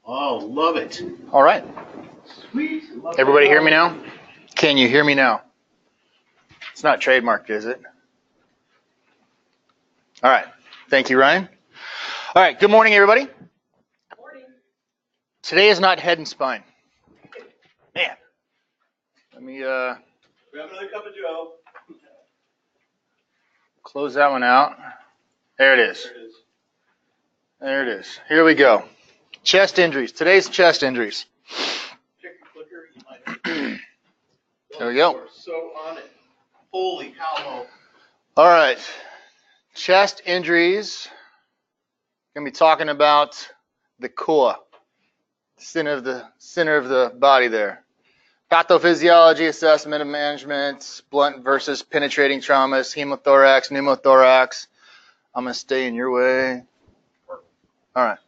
Oh, love it. All right. Sweet. Everybody hear me now? Can you hear me now? It's not trademarked, is it? All right. Thank you, Ryan. All right. Good morning, everybody. Good morning. Today is not head and spine. Man. Let me grab another cup of Joe. Close that one out. There it is. There it is. Here we go. Chest injuries. Today's chest injuries. Check your clicker. You might There we go. You're so on it. Holy cow. All right. Chest injuries. Going to be talking about the core, center of the body there. Pathophysiology, assessment and management, blunt versus penetrating traumas, hemothorax, pneumothorax. I'm going to stay in your way. All right.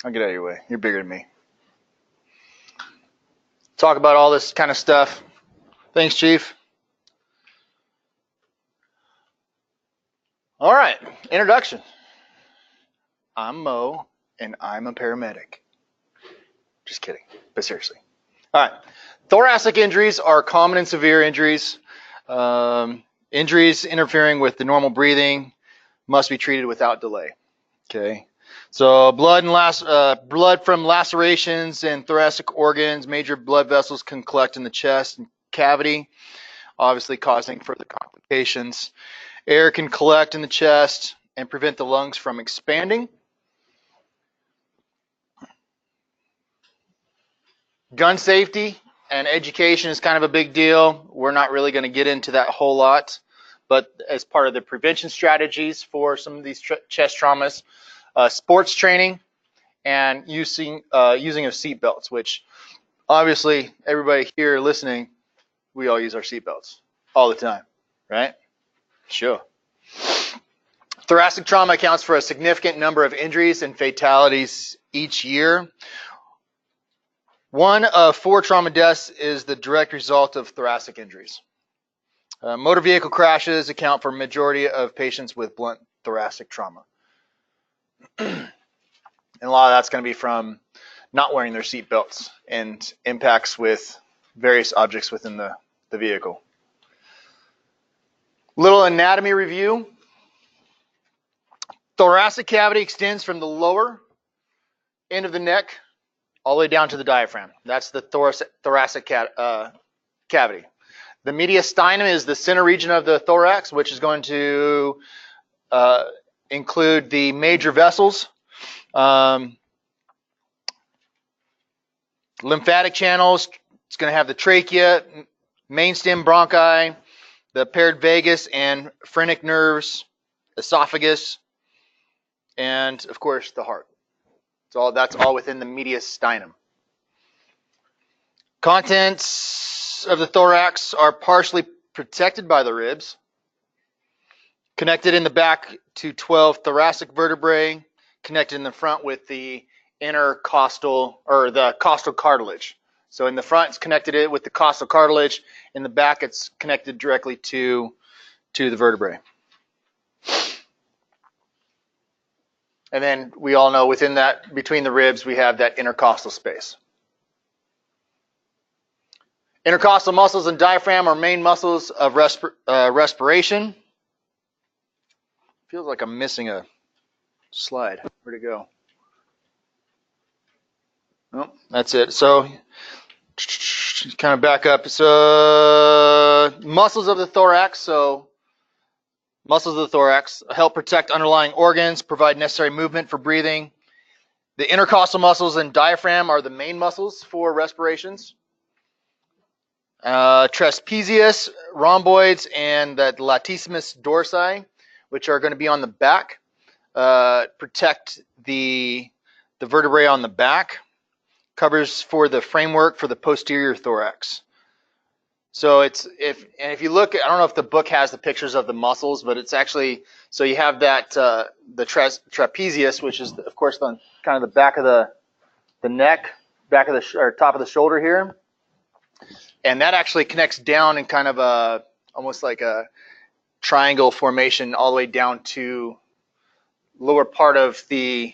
I'll get out of your way. You're bigger than me. Talk about all this kind of stuff. Thanks, Chief. All right. Introduction. I'm Mo, and I'm a paramedic. Just kidding, but seriously. All right. Thoracic injuries are common and severe injuries. Injuries interfering with the normal breathing must be treated without delay. Okay. So blood from lacerations and thoracic organs, major blood vessels can collect in the chest and cavity, obviously causing further complications. Air can collect in the chest and prevent the lungs from expanding. Gun safety and education is kind of a big deal. We're not really going to get into that a whole lot, but as part of the prevention strategies for some of these chest traumas, sports training and using of seatbelts, which obviously everybody here listening, we all use our seatbelts all the time, right? Sure. Thoracic trauma accounts for a significant number of injuries and fatalities each year. 1 of 4 trauma deaths is the direct result of thoracic injuries. Motor vehicle crashes account for a majority of patients with blunt thoracic trauma. And a lot of that's going to be from not wearing their seat belts and impacts with various objects within the vehicle. Little anatomy review. Thoracic cavity extends from the lower end of the neck all the way down to the diaphragm. That's the thoracic cavity. The mediastinum is the center region of the thorax, which is going to include the major vessels, lymphatic channels. It's going to have the trachea, mainstem bronchi, the paired vagus and phrenic nerves, esophagus, and of course the heart. That's all within the mediastinum. Contents of the thorax are partially protected by the ribs, connected in the back to 12 thoracic vertebrae, connected in the front with the intercostal or the costal cartilage. So in the front, it's connected with the costal cartilage. In the back, it's connected directly to the vertebrae. And then we all know within that, between the ribs, we have that intercostal space. Intercostal muscles and diaphragm are main muscles of respiration. Feels like I'm missing a slide. Where'd it go? Oh, that's it. So, kind of back up. So, muscles of the thorax. So, muscles of the thorax help protect underlying organs, provide necessary movement for breathing. The intercostal muscles and diaphragm are the main muscles for respirations. Trapezius, rhomboids, and the latissimus dorsi, which are going to be on the back, protect the vertebrae on the back. Covers for the framework for the posterior thorax. So if you look, I don't know if the book has the pictures of the muscles, but it's actually, so you have that the trapezius, which is of course the kind of the back of the neck, back of or top of the shoulder here, and that actually connects down in kind of almost like a triangle formation all the way down to lower part of the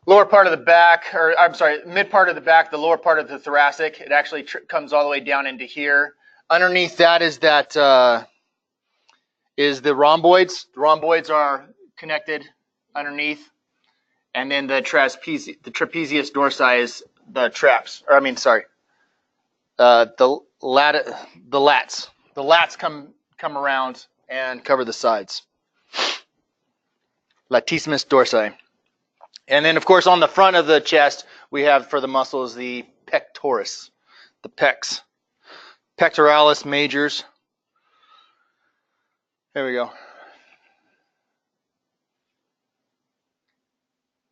lower part of the back, or I'm sorry, mid part of the back, the lower part of the thoracic. It actually comes all the way down into here. Underneath that is is the rhomboids. The rhomboids are connected underneath, and then the trapezius dorsi is the traps. Or I mean, sorry, the lats. The lats come around and cover the sides. Latissimus dorsi. And then, of course, on the front of the chest, we have for the muscles the pectoris, the pecs, pectoralis majors. There we go.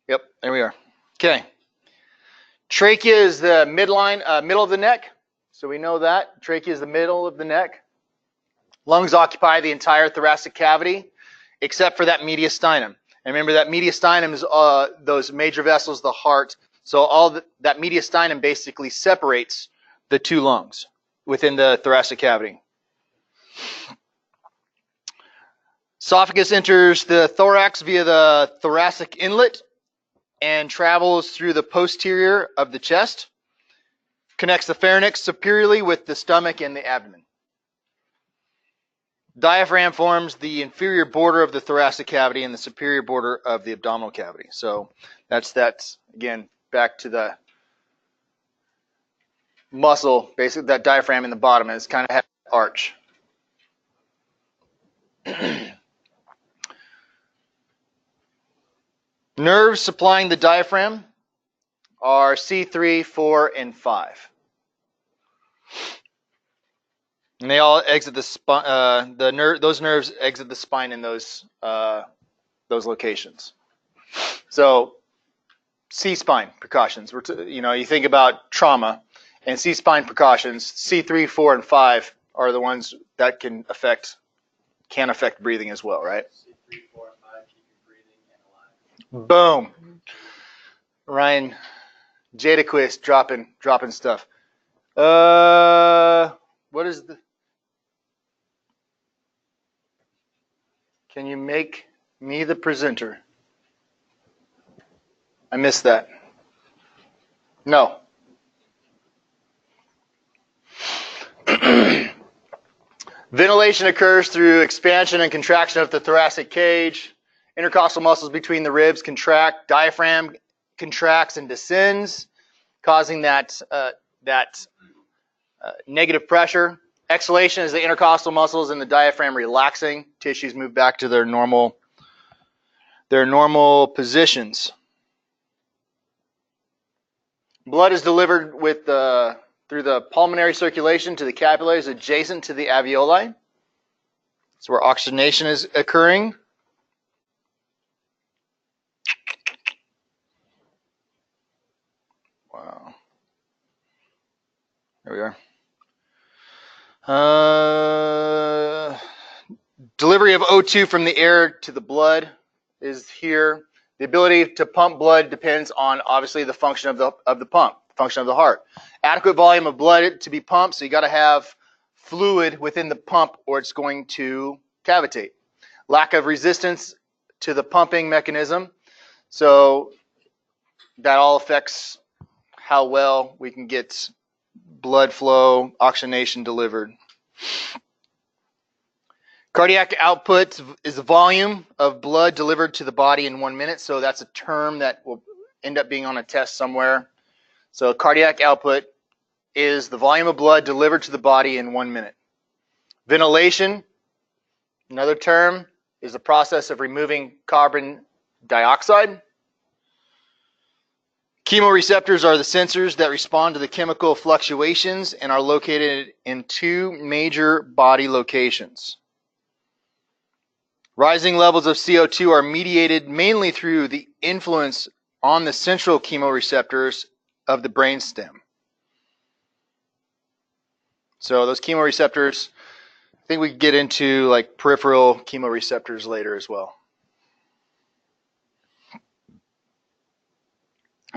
Yep, there we are. Okay. Trachea is the middle of the neck. So we know that. Trachea is the middle of the neck. Lungs occupy the entire thoracic cavity, except for that mediastinum. And remember that mediastinum is those major vessels, the heart. So that mediastinum basically separates the two lungs within the thoracic cavity. Esophagus enters the thorax via the thoracic inlet and travels through the posterior of the chest, connects the pharynx superiorly with the stomach and the abdomen. Diaphragm forms the inferior border of the thoracic cavity and the superior border of the abdominal cavity. So that's again, back to the muscle, basically that diaphragm in the bottom is kind of has an arch. Nerves supplying the diaphragm are C3, 4, and 5. And they all exit the spine. Those nerves exit the spine in those locations. So, C-spine precautions. You think about trauma, and C-spine precautions. C3, 4, and 5 are the ones that can affect breathing as well, right? C3, 4, and 5 keep you breathing and alive. Boom. Ryan Jadaquist dropping stuff. What is the? Can you make me the presenter? I missed that. No. Ventilation occurs through expansion and contraction of the thoracic cage. Intercostal muscles between the ribs contract. Diaphragm contracts and descends, causing that negative pressure. Exhalation is the intercostal muscles and the diaphragm relaxing. Tissues move back to their normal positions. Blood is delivered through the pulmonary circulation to the capillaries adjacent to the alveoli. That's where oxygenation is occurring. Wow. There we are. Delivery of O2 from the air to the blood is here. The ability to pump blood depends on, obviously, the function of the pump, function of the heart. Adequate volume of blood to be pumped, so you got to have fluid within the pump or it's going to cavitate. Lack of resistance to the pumping mechanism, so that all affects how well we can get blood flow, oxygenation delivered. Cardiac output is the volume of blood delivered to the body in 1 minute. So that's a term that will end up being on a test somewhere. So cardiac output is the volume of blood delivered to the body in 1 minute. Ventilation, another term, is the process of removing carbon dioxide. Chemoreceptors are the sensors that respond to the chemical fluctuations and are located in two major body locations. Rising levels of CO2 are mediated mainly through the influence on the central chemoreceptors of the brainstem. So those chemoreceptors, I think we could get into like peripheral chemoreceptors later as well.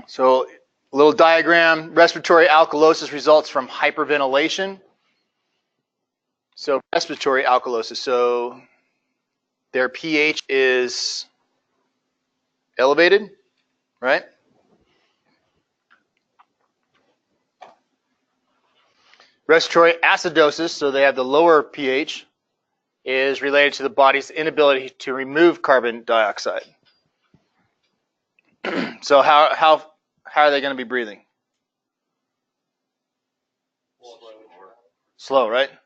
So a little diagram, respiratory alkalosis results from hyperventilation. So respiratory alkalosis, so their pH is elevated, right? Respiratory acidosis, so they have the lower pH, is related to the body's inability to remove carbon dioxide. So how are they going to be breathing? Slow, right? If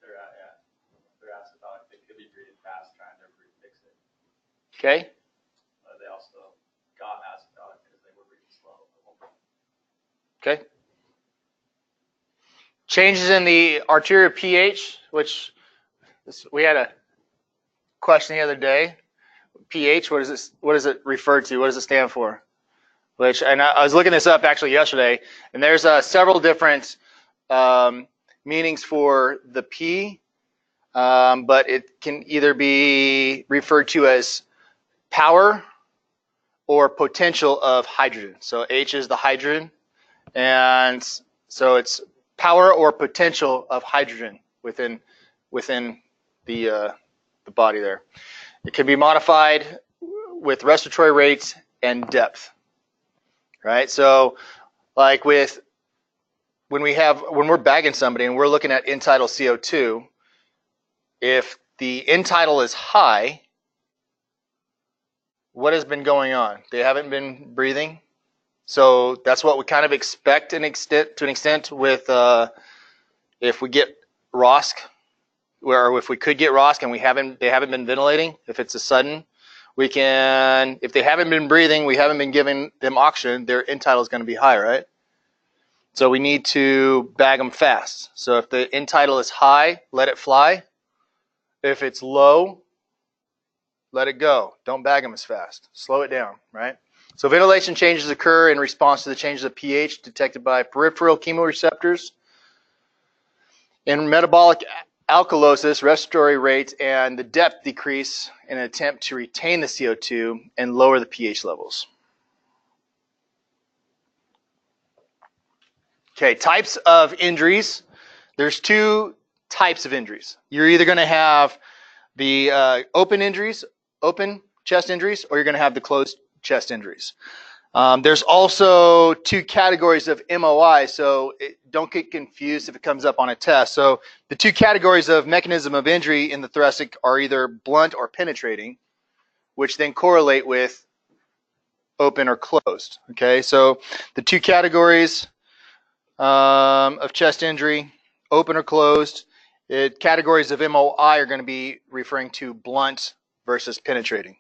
they're acidotic, they could be breathing fast, trying to fix it. Okay. But they also got acidotic because they were breathing slow. Okay. Changes in the arterial pH, which we had a question the other day. pH, what does it refer to? What does it stand for? And I was looking this up actually yesterday, and there's several different meanings for the P, but it can either be referred to as power or potential of hydrogen. So H is the hydrogen, and so it's power or potential of hydrogen within the body there. It can be modified with respiratory rates and depth, right? So like when we're bagging somebody and we're looking at end tidal CO2, if the end tidal is high, what has been going on? They haven't been breathing. So that's what we kind of expect to an extent with if we get ROSC, or if we could get ROSC and they haven't been ventilating. If it's a sudden, if they haven't been breathing, we haven't been giving them oxygen, their end tidal is going to be high, right? So we need to bag them fast. So if the end tidal is high, let it fly. If it's low, let it go. Don't bag them as fast. Slow it down, right? So ventilation changes occur in response to the changes of pH detected by peripheral chemoreceptors. In metabolic alkalosis, respiratory rate and the depth decrease in an attempt to retain the CO2 and lower the pH levels. Okay, types of injuries. There's two types of injuries. You're either going to have the open chest injuries, or you're going to have the closed chest injuries. There's also two categories of MOI, so don't get confused if it comes up on a test. So the two categories of mechanism of injury in the thoracic are either blunt or penetrating, which then correlate with open or closed. Okay, so the two categories of chest injury, open or closed. Categories of MOI are going to be referring to blunt versus penetrating.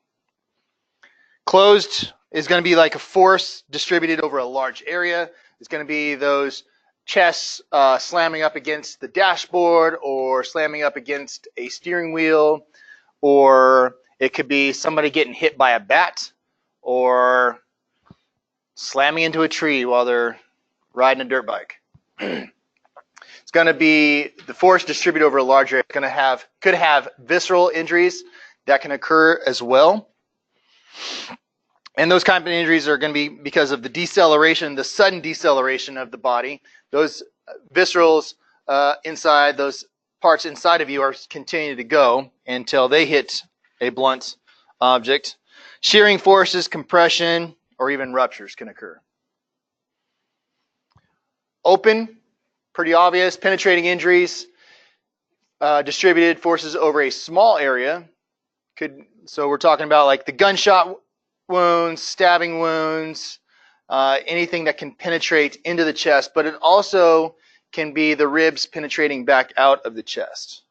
Closed is going to be like a force distributed over a large area. It's going to be those chests slamming up against the dashboard or slamming up against a steering wheel, or it could be somebody getting hit by a bat or slamming into a tree while they're riding a dirt bike. It's going to be the force distributed over a large area. It's going to could have visceral injuries that can occur as well. And those kind of injuries are going to be because of the sudden deceleration of the body. Those viscerals inside, those parts inside of you are continuing to go until they hit a blunt object. Shearing forces, compression, or even ruptures can occur. Open, pretty obvious. Penetrating injuries, distributed forces over a small area. So we're talking about like the gunshot wounds, stabbing wounds, anything that can penetrate into the chest, but it also can be the ribs penetrating back out of the chest.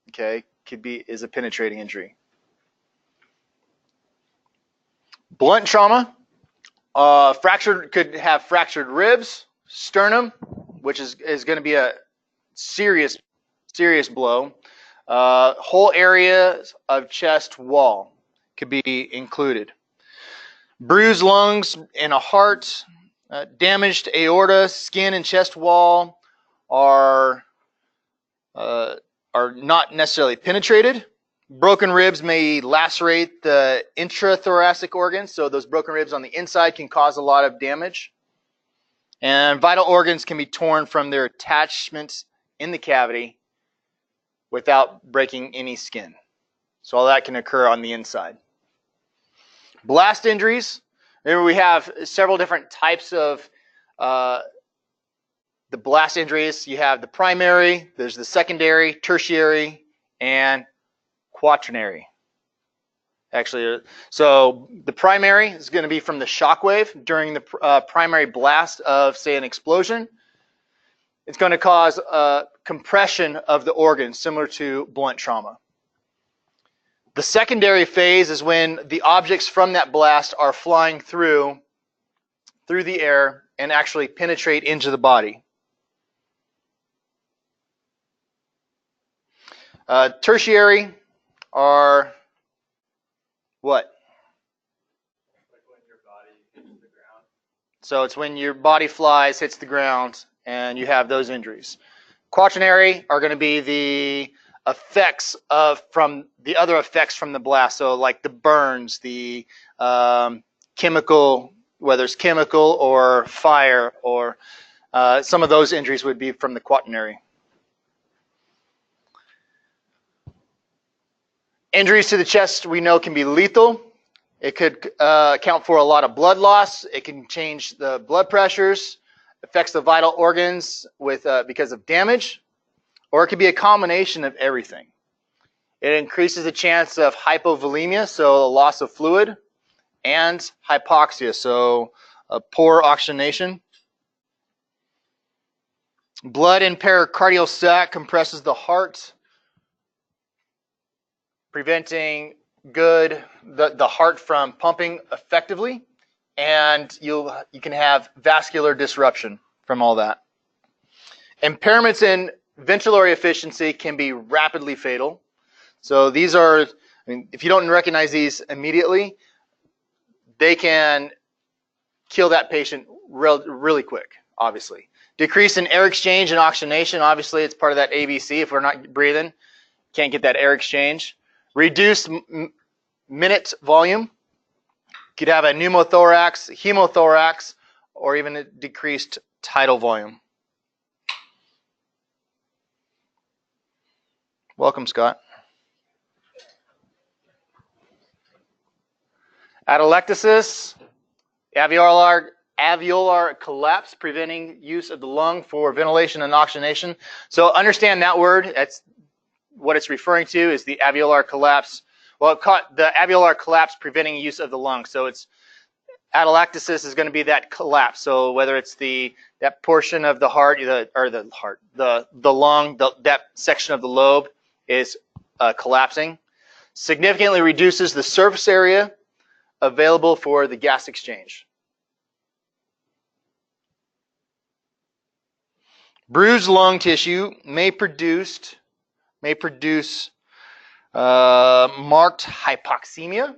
Okay, is a penetrating injury. Blunt trauma, could have fractured ribs, sternum, which is going to be a serious blow. Whole areas of chest wall could be included. Bruised lungs and a heart, damaged aorta, skin and chest wall are not necessarily penetrated. Broken ribs may lacerate the intrathoracic organs, so those broken ribs on the inside can cause a lot of damage. And vital organs can be torn from their attachments in the cavity without breaking any skin. So all that can occur on the inside. Blast injuries. There we have several different types of the blast injuries, you have the primary, there's the secondary, tertiary, and quaternary. Actually, so the primary is going to be from the shock wave during the primary blast of, say, an explosion. It's going to cause compression of the organs, similar to blunt trauma. The secondary phase is when the objects from that blast are flying through the air and actually penetrate into the body. Tertiary are what? Like when your body hits the ground. So it's when your body flies, hits the ground, and you have those injuries. Quaternary are going to be the effects from the other effects from the blast. So like the burns, the chemical, whether it's chemical or fire, or some of those injuries would be from the quaternary. Injuries to the chest we know can be lethal. It could account for a lot of blood loss. It can change the blood pressures, affects the vital organs because of damage, or it could be a combination of everything. It increases the chance of hypovolemia, so a loss of fluid, and hypoxia, so a poor oxygenation. Blood in pericardial sac compresses the heart, preventing the heart from pumping effectively, and you can have vascular disruption from all that. Impairments in ventilatory efficiency can be rapidly fatal. So these are, if you don't recognize these immediately, they can kill that patient really quick, obviously. Decrease in air exchange and oxygenation, obviously it's part of that ABC. If we're not breathing, can't get that air exchange. Reduced minute volume. Could have a pneumothorax, hemothorax, or even a decreased tidal volume. Welcome, Scott. Atelectasis, alveolar collapse, preventing use of the lung for ventilation and oxygenation. So understand that word. That's what it's referring to, is the alveolar collapse. Well, the alveolar collapse preventing use of the lung. So it's atelectasis is going to be that collapse. So whether it's that portion of the heart, the lung, that section of the lobe is collapsing, significantly reduces the surface area available for the gas exchange. Bruised lung tissue may produce marked hypoxemia,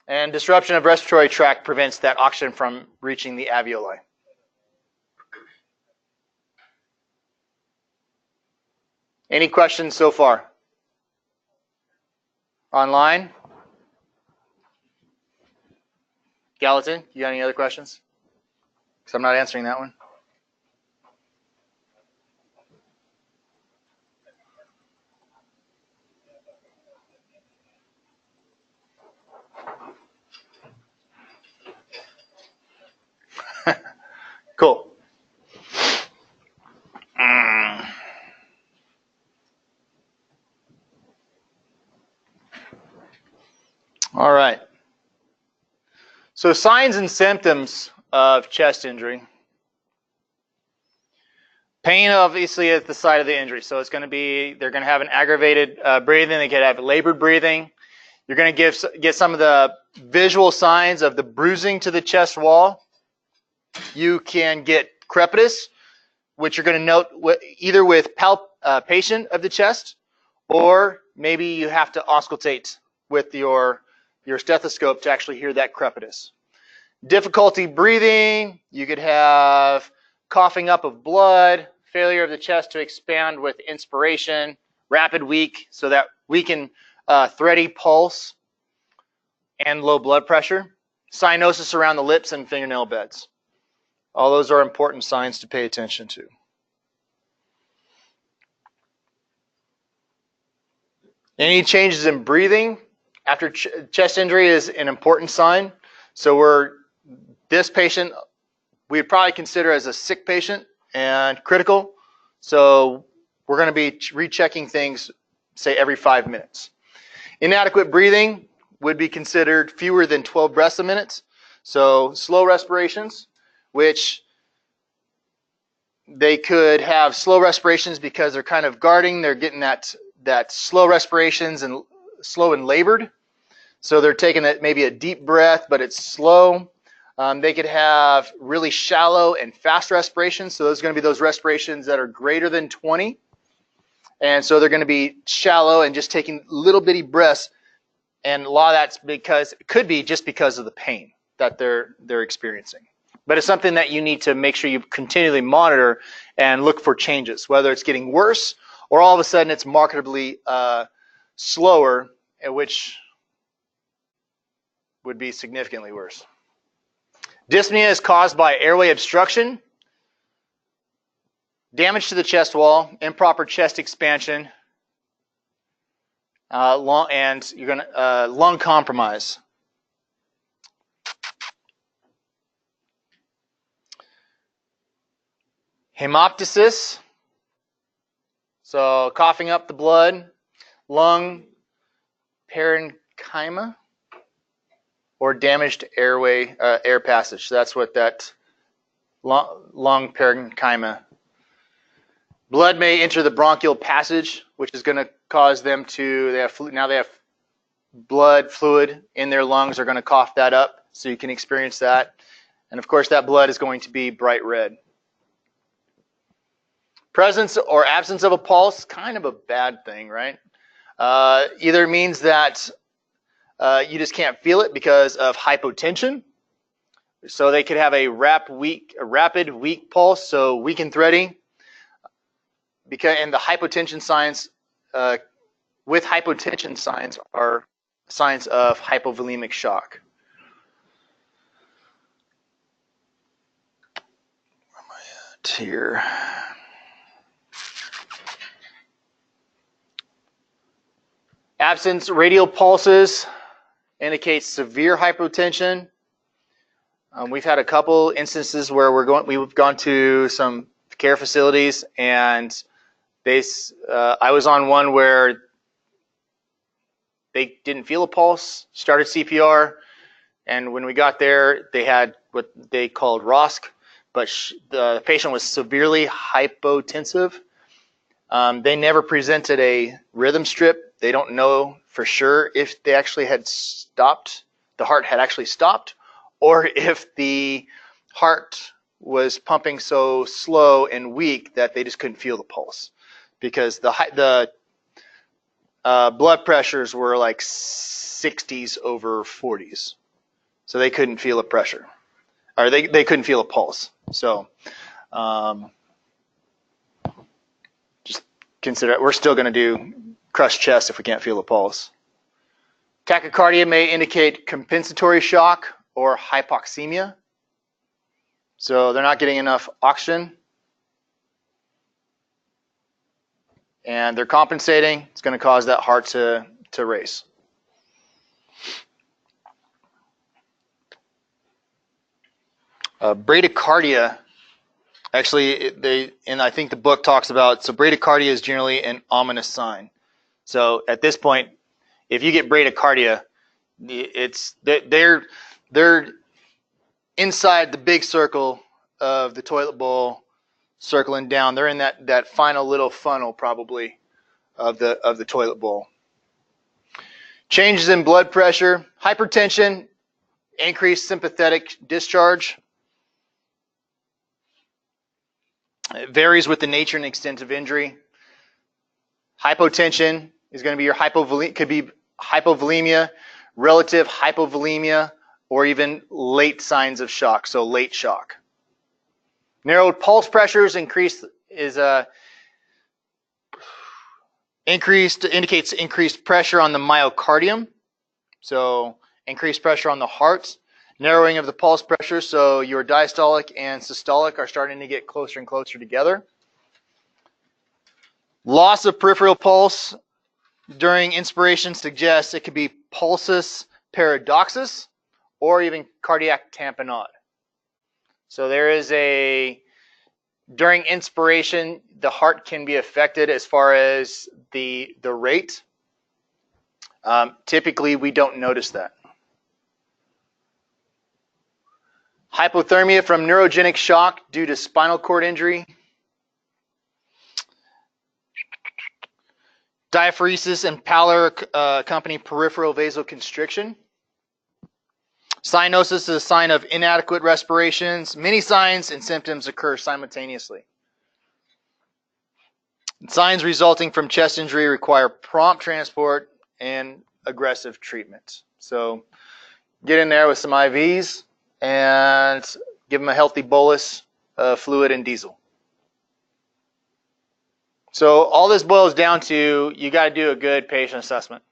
and disruption of respiratory tract prevents that oxygen from reaching the alveoli. Any questions so far? Online? Gallatin, you got any other questions? Because I'm not answering that one. Cool. All right. So signs and symptoms of chest injury. Pain, obviously, at the site of the injury. So they're going to have an aggravated breathing. They could have labored breathing. You're going to get some of the visual signs of the bruising to the chest wall. You can get crepitus, which you're going to note either with palpation of the chest, or maybe you have to auscultate with your stethoscope to actually hear that crepitus. Difficulty breathing, you could have coughing up of blood, failure of the chest to expand with inspiration, rapid weak, so that weak and thready pulse, and low blood pressure. Cyanosis around the lips and fingernail beds. All those are important signs to pay attention to. Any changes in breathing after chest injury is an important sign. So this patient we'd probably consider as a sick patient and critical. So we're going to be rechecking things, say, every 5 minutes. Inadequate breathing would be considered fewer than 12 breaths a minute. So slow respirations, which they could have slow respirations because they're kind of guarding. They're getting that slow respirations and slow and labored. So they're taking maybe a deep breath, but it's slow. They could have really shallow and fast respirations. So those are going to be those respirations that are greater than 20. And so they're going to be shallow and just taking little bitty breaths. And a lot of that's because it could be just because of the pain that they're experiencing. But it's something that you need to make sure you continually monitor and look for changes, whether it's getting worse or all of a sudden it's markedly slower, which would be significantly worse. Dyspnea is caused by airway obstruction, damage to the chest wall, improper chest expansion, lung compromise. Hemoptysis, so coughing up the blood, lung parenchyma, or damaged airway, air passage. So that's what that lung parenchyma. Blood may enter the bronchial passage, which is going to cause them to, now they have blood fluid in their lungs, are going to cough that up, so you can experience that. And of course that blood is going to be bright red. Presence or absence of a pulse, kind of a bad thing, right? Either means that you just can't feel it because of hypotension. So they could have a rapid, weak pulse, so weak and thready. And the hypotension signs, with hypotension signs, are signs of hypovolemic shock. Where am I at here? Absence radial pulses indicates severe hypotension. We've had a couple instances where we've gone to some care facilities, and I was on one where they didn't feel a pulse, started CPR, and when we got there, they had what they called ROSC, but the patient was severely hypotensive. They never presented a rhythm strip. They don't know for sure if they actually had stopped, the heart had actually stopped, or if the heart was pumping so slow and weak that they just couldn't feel the pulse, because the blood pressures were like 60s over 40s, so they couldn't feel a pressure, or they couldn't feel a pulse. So just consider it. We're still going to do crushed chest if we can't feel a pulse. Tachycardia may indicate compensatory shock or hypoxemia. So they're not getting enough oxygen, and they're compensating. It's going to cause that heart to race. Bradycardia, actually, and I think the book talks about, so bradycardia is generally an ominous sign. So at this point, if you get bradycardia, they're inside the big circle of the toilet bowl, circling down. They're in that final little funnel probably of the toilet bowl. Changes in blood pressure, hypertension, increased sympathetic discharge. It varies with the nature and extent of injury. Hypotension is going to be your could be hypovolemia, relative hypovolemia, or even late signs of shock, so late shock. Narrowed pulse pressures indicates increased pressure on the myocardium, so increased pressure on the heart. Narrowing of the pulse pressure, so your diastolic and systolic are starting to get closer and closer together. Loss of peripheral pulse during inspiration suggests it could be pulsus paradoxus or even cardiac tamponade. So there is during inspiration, the heart can be affected as far as the rate. Typically, we don't notice that. Hypothermia from neurogenic shock due to spinal cord injury. Diaphoresis and pallor accompany peripheral vasoconstriction. Cyanosis is a sign of inadequate respirations. Many signs and symptoms occur simultaneously. Signs resulting from chest injury require prompt transport and aggressive treatment. So get in there with some IVs and give them a healthy bolus of fluid and diesel. So all this boils down to, you got to do a good patient assessment.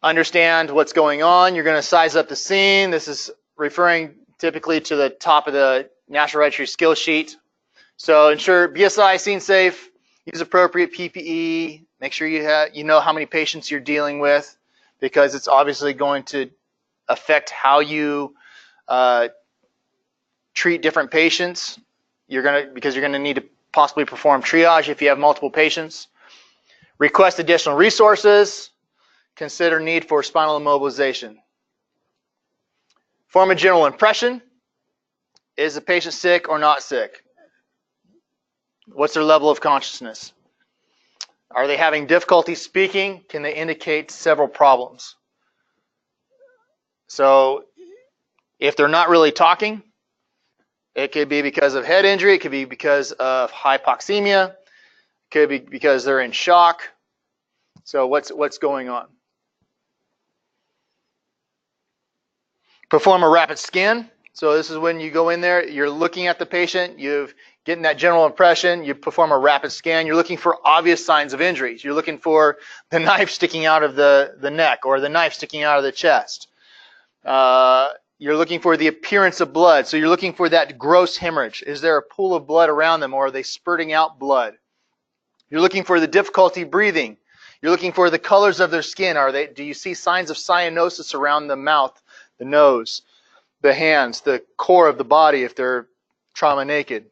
Understand what's going on. You're going to size up the scene. This is referring typically to the top of the National Registry skill sheet. So ensure BSI, scene safe, use appropriate PPE, make sure you know how many patients you're dealing with, because it's obviously going to affect how you treat different patients. Because you're going to need to possibly perform triage if you have multiple patients. Request additional resources. Consider need for spinal immobilization. Form a general impression. Is the patient sick or not sick? What's their level of consciousness? Are they having difficulty speaking? Can they indicate several problems? So if they're not really talking, it could be because of head injury. It could be because of hypoxemia. It could be because they're in shock. So what's going on? Perform a rapid scan. So this is when you go in there, you're looking at the patient, you've getting that general impression, you perform a rapid scan. You're looking for obvious signs of injuries. You're looking for the knife sticking out of the neck or the knife sticking out of the chest. You're looking for the appearance of blood. So you're looking for that gross hemorrhage. Is there a pool of blood around them, or are they spurting out blood? You're looking for the difficulty breathing. You're looking for the colors of their skin. Do you see signs of cyanosis around the mouth, the nose, the hands, the core of the body if they're trauma naked?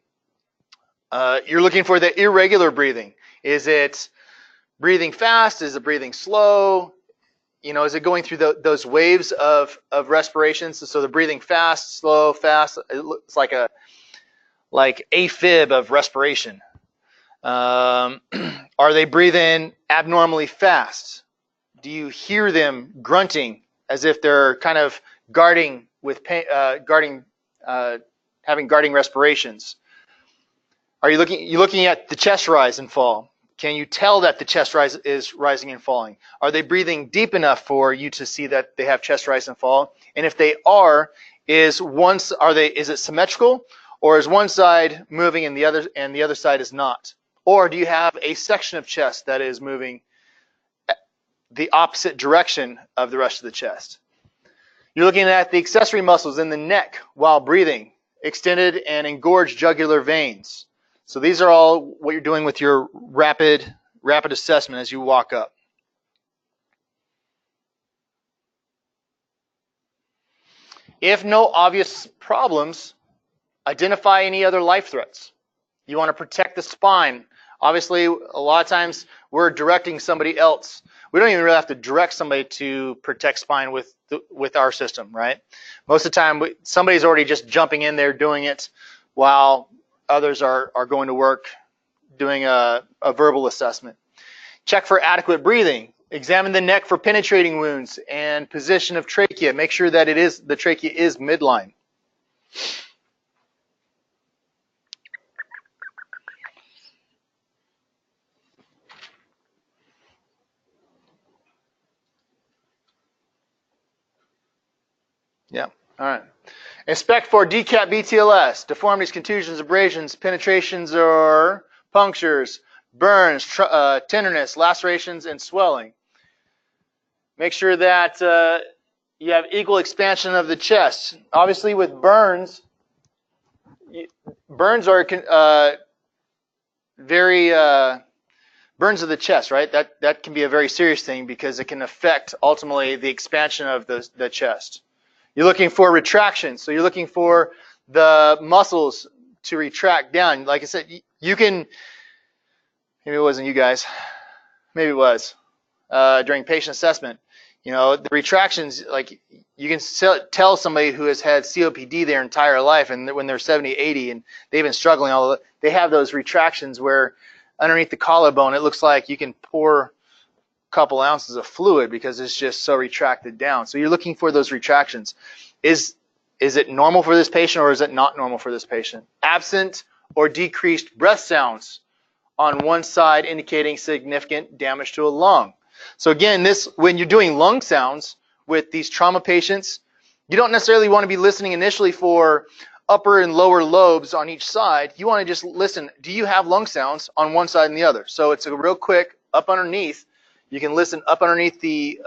You're looking for the irregular breathing. Is it breathing fast? Is it breathing slow? Is it going through those waves of respirations? So they're breathing fast, slow, fast. It looks like AFib of respiration. Are they breathing abnormally fast? Do you hear them grunting as if they're kind of guarding with pain, having guarding respirations? Are you looking at the chest rise and fall? Can you tell that the chest rise is rising and falling? Are they breathing deep enough for you to see that they have chest rise and fall? And if they are, is it symmetrical, or is one side moving and the other side is not? Or do you have a section of chest that is moving the opposite direction of the rest of the chest? You're looking at the accessory muscles in the neck while breathing, extended and engorged jugular veins. So these are all what you're doing with your rapid assessment as you walk up. If no obvious problems, identify any other life threats. You want to protect the spine. Obviously, a lot of times we're directing somebody else. We don't even really have to direct somebody to protect spine with our system, right? Most of the time, somebody's already just jumping in there doing it while others are going to work doing a verbal assessment. Check for adequate breathing. Examine the neck for penetrating wounds and position of trachea. Make sure that the trachea is midline. Yeah, all right. Inspect for DCAP BTLS, deformities, contusions, abrasions, penetrations or punctures, burns, tenderness, lacerations, and swelling. Make sure that you have equal expansion of the chest. Obviously, with burns are burns of the chest, right? That can be a very serious thing because it can affect ultimately the expansion of the chest. You're looking for retraction, so you're looking for the muscles to retract down. Like I said, you can, maybe it wasn't you guys, maybe it was, during patient assessment, you know, the retractions, like you can tell somebody who has had COPD their entire life, and when they're 70, 80, and they've been struggling, they have those retractions where underneath the collarbone, it looks like you can pour a couple ounces of fluid because it's just so retracted down. So you're looking for those retractions. Is it normal for this patient, or is it not normal for this patient? Absent or decreased breath sounds on one side indicating significant damage to a lung. So again, when you're doing lung sounds with these trauma patients, you don't necessarily want to be listening initially for upper and lower lobes on each side. You want to just listen, do you have lung sounds on one side and the other? So it's a real quick up underneath. You can listen up underneath the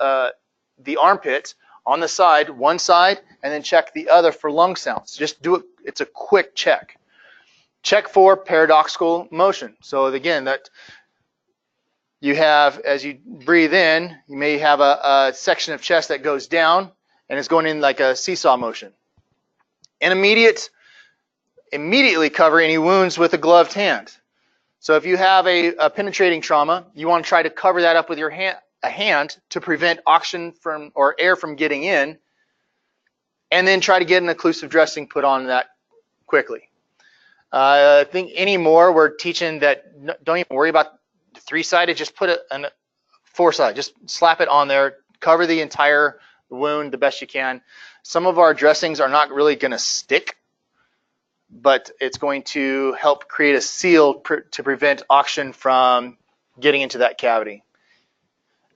armpit on the side, one side, and then check the other for lung sounds. Just do it. It's a quick check. Check for paradoxical motion. So again, that you have, as you breathe in, you may have a section of chest that goes down and it's going in like a seesaw motion. And immediately cover any wounds with a gloved hand. So if you have a penetrating trauma, you want to try to cover that up with your hand to prevent oxygen or air from getting in, and then try to get an occlusive dressing put on that quickly. I think anymore we're teaching that don't even worry about the three-sided, just put a four-sided, just slap it on there, cover the entire wound the best you can. Some of our dressings are not really going to stick, but it's going to help create a seal to prevent oxygen from getting into that cavity.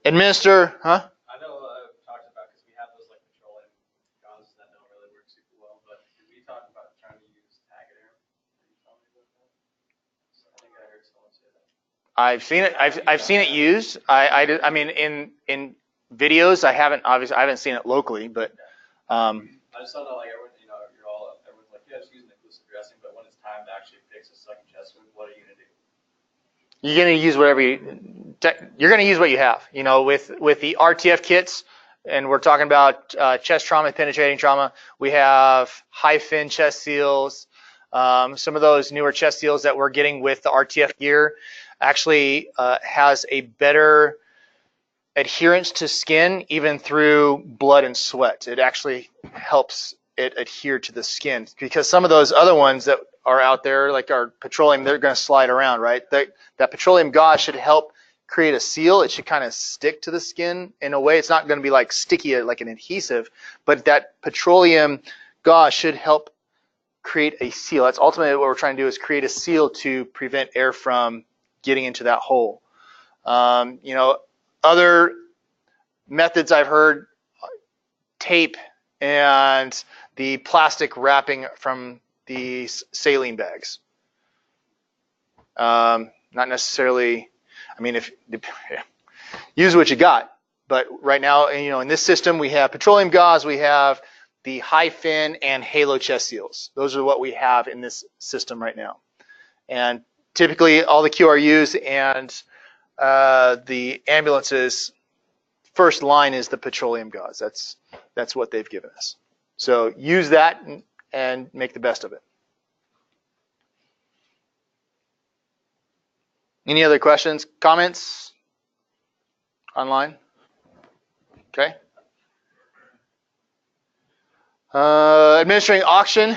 Administer, I know I've talked about, because we have those like petroleum gauze that don't really work super well, but did we talk about trying to use Taggart air? Are you telling me about that? I think I heard someone say that. I've seen it. I've seen it used. I mean, in videos, I haven't seen it locally, but I just don't know, like everyone, you know, everyone's like, yeah, just using occlusive dressing, but when it's time to actually fix a second chest wound, what are you gonna do? you're going to use you're going to use what you have. You know, with the RTF kits, and we're talking about chest trauma, penetrating trauma. We have high fin chest seals. Some of those newer chest seals that we're getting with the RTF gear actually has a better adherence to skin, even through blood and sweat. It actually helps it adhere to the skin, because some of those other ones that are out there, like our petroleum, they're going to slide around, right? That petroleum gauze should help create a seal. It should kind of stick to the skin in a way. It's not going to be like sticky, like an adhesive, but that petroleum gauze should help create a seal. That's ultimately what we're trying to do, is create a seal to prevent air from getting into that hole. You know, other methods I've heard, tape and the plastic wrapping from the saline bags. Not necessarily, I mean, use what you got, but right now, you know, in this system, we have petroleum gauze, we have the high fin and halo chest seals. Those are what we have in this system right now. And typically all the QRUs and the ambulances, first line is the petroleum gauze. That's what they've given us. So use that and make the best of it. Any other questions, comments online? Okay. Administering oxygen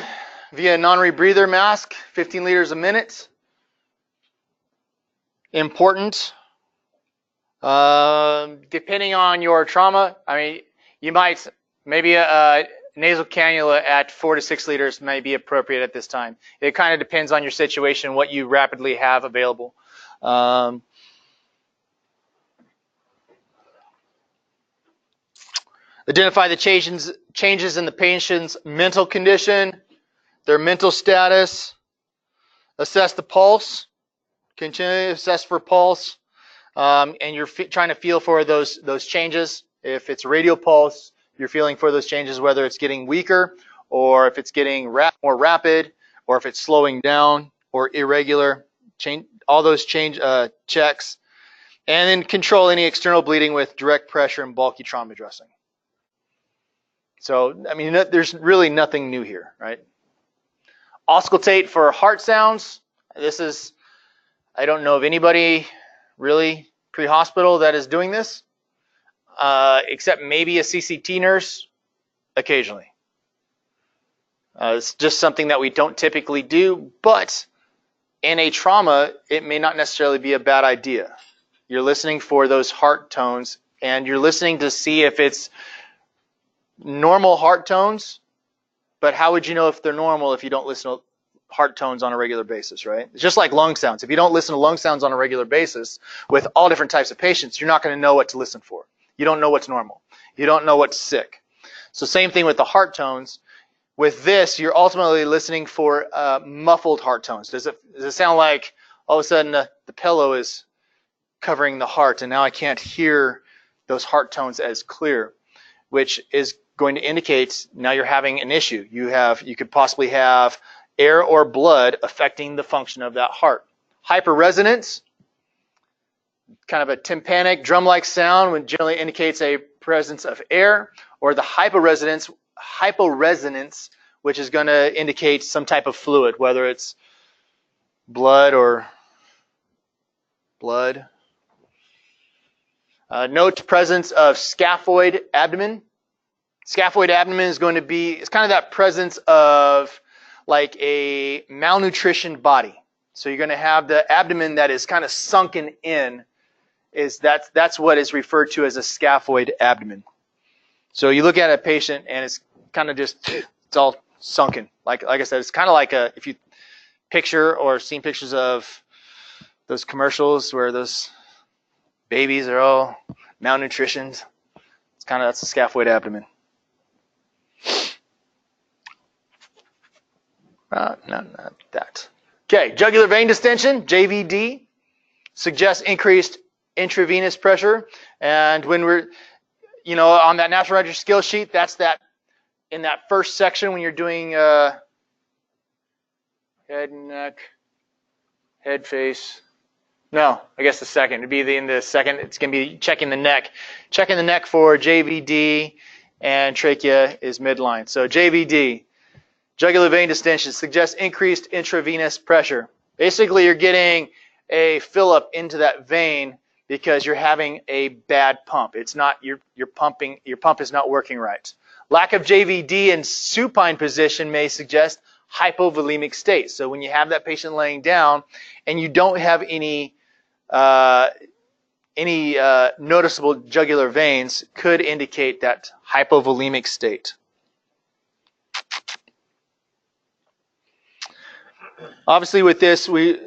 via non-rebreather mask, 15 liters a minute. Important. Depending on your trauma, I mean, you might, maybe a nasal cannula at 4 to 6 liters may be appropriate at this time. It kind of depends on your situation, what you rapidly have available. Identify the changes in the patient's mental condition, their mental status. Assess the pulse. Continue to assess for pulse. And you're trying to feel for those changes. If it's radial pulse, you're feeling for those changes, whether it's getting weaker, or if it's getting more rapid, or if it's slowing down or irregular. All those checks. And then control any external bleeding with direct pressure and bulky trauma dressing. So, I mean, there's really nothing new here, right? Auscultate for heart sounds. This is, I don't know of anybody really pre-hospital that is doing this, except maybe a CCT nurse occasionally. It's just something that we don't typically do, but in a trauma, it may not necessarily be a bad idea. You're listening for those heart tones, and you're listening to see if it's normal heart tones, but how would you know if they're normal if you don't listen to heart tones on a regular basis, right? It's just like lung sounds. If you don't listen to lung sounds on a regular basis with all different types of patients, you're not going to know what to listen for. You don't know what's normal. You don't know what's sick. So same thing with the heart tones. With this, you're ultimately listening for muffled heart tones. Does it sound like all of a sudden the pillow is covering the heart and now I can't hear those heart tones as clear, which is going to indicate now you're having an issue. You could possibly have air or blood affecting the function of that heart. Hyperresonance, kind of a tympanic drum-like sound, which generally indicates a presence of air, or the hyporesonance, which is going to indicate some type of fluid, whether it's blood or blood. Note presence of scaphoid abdomen. Scaphoid abdomen is going to be, it's kind of that presence of like a malnutritioned body. So you're going to have the abdomen that is kind of sunken in. That's what is referred to as a scaphoid abdomen. So you look at a patient and it's kind of just, it's all sunken. Like I said, it's kind of like if you picture or seen pictures of those commercials where those babies are all malnutritioned. That's a scaphoid abdomen. Not that. Okay, jugular vein distension, JVD, suggests increased intravenous pressure. And when we're, on that National Register skill sheet, that's that in that first section when you're doing head and neck, head face. No, I guess the second. It'd be in the second. It's going to be checking the neck. Checking the neck for JVD and trachea is midline. So JVD, jugular vein distension, suggests increased intravenous pressure. Basically, you're getting a fill up into that vein because you're having a bad pump. It's not your pump is not working right. Lack of JVD in supine position may suggest hypovolemic state. So when you have that patient laying down and you don't have any noticeable jugular veins, could indicate that hypovolemic state. Obviously with this, we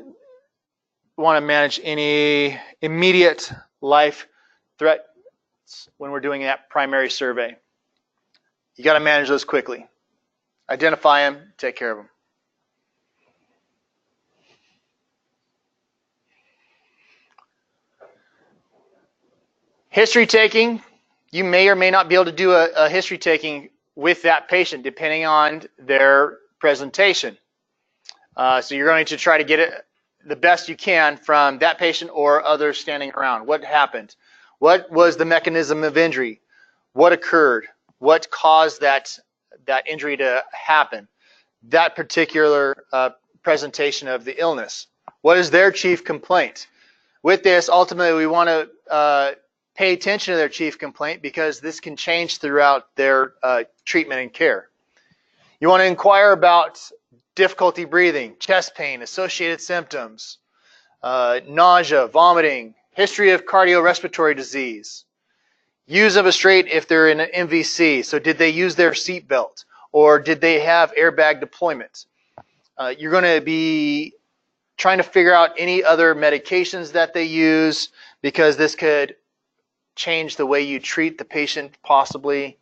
want to manage any immediate life threats when we're doing that primary survey. You got to manage those quickly. Identify them, take care of them. History taking, you may or may not be able to do a history taking with that patient depending on their presentation. So you're going to try to get it the best you can from that patient or others standing around. What happened? What was the mechanism of injury? What occurred? What caused that injury to happen? That particular presentation of the illness. What is their chief complaint? With this, ultimately, we want to pay attention to their chief complaint because this can change throughout their treatment and care. You want to inquire about difficulty breathing, chest pain, associated symptoms, nausea, vomiting, history of cardiorespiratory disease, use of a straight if they're in an MVC. So did they use their seat belt or did they have airbag deployment? You're going to be trying to figure out any other medications that they use because this could change the way you treat the patient possibly.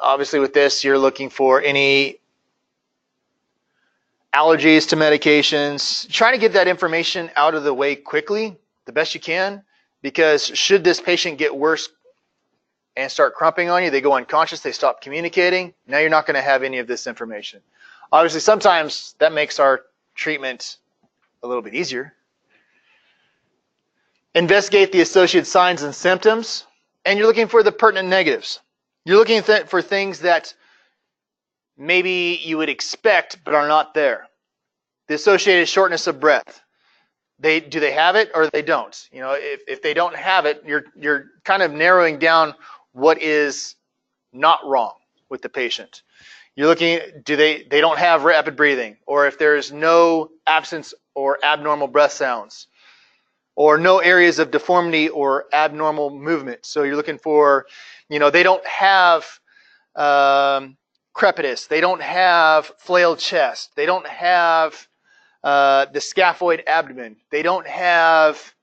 Obviously with this, you're looking for any allergies to medications. Try to get that information out of the way quickly, the best you can, because should this patient get worse and start crumping on you, they go unconscious, they stop communicating, now you're not going to have any of this information. Obviously, sometimes that makes our treatment a little bit easier. Investigate the associated signs and symptoms, and you're looking for the pertinent negatives. You're looking for things that maybe you would expect but are not there. The associated shortness of breath. Do they have it or they don't? You know, if they don't have it, you're kind of narrowing down what is not wrong with the patient. You're looking, they don't have rapid breathing, or if there's no absence or abnormal breath sounds, or no areas of deformity or abnormal movement. So you're looking for, you know, they don't have crepitus, they don't have flailed chest, they don't have the scaphoid abdomen, they don't have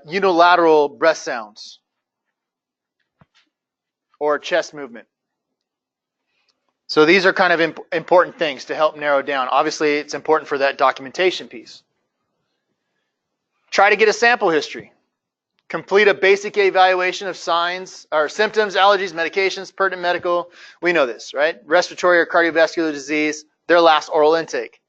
unilateral breath sounds or chest movement. So these are kind of important things to help narrow down. Obviously, it's important for that documentation piece. Try to get a sample history. Complete a basic evaluation of signs or symptoms, allergies, medications, pertinent medical. We know this, right? Respiratory or cardiovascular disease, their last oral intake.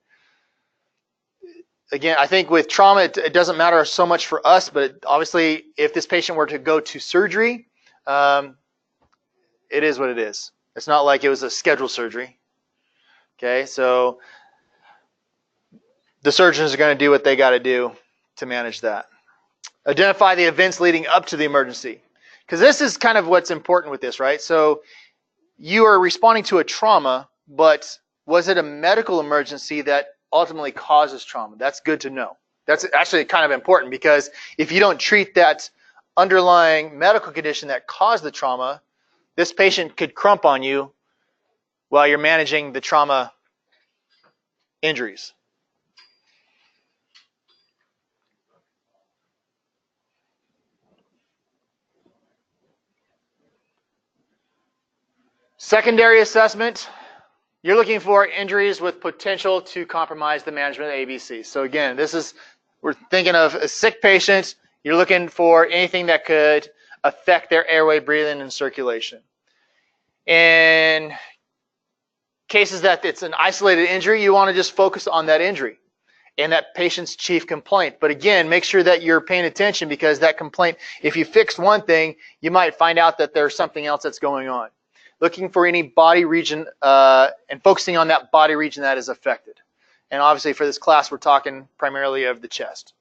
Again, I think with trauma, it doesn't matter so much for us, but obviously, if this patient were to go to surgery, it is what it is. It's not like it was a scheduled surgery. Okay, so the surgeons are going to do what they got to do to manage that. Identify the events leading up to the emergency. Because this is kind of what's important with this, right? So you are responding to a trauma, but was it a medical emergency that ultimately causes trauma? That's good to know. That's actually kind of important, because if you don't treat that underlying medical condition that caused the trauma, this patient could crump on you while you're managing the trauma injuries. Secondary assessment, you're looking for injuries with potential to compromise the management of ABC. So again, we're thinking of a sick patient. You're looking for anything that could affect their airway, breathing, and circulation. In cases that it's an isolated injury, you want to just focus on that injury and that patient's chief complaint. But again, make sure that you're paying attention, because that complaint, if you fixed one thing, you might find out that there's something else that's going on. Looking for any body region and focusing on that body region that is affected. And obviously for this class, we're talking primarily of the chest.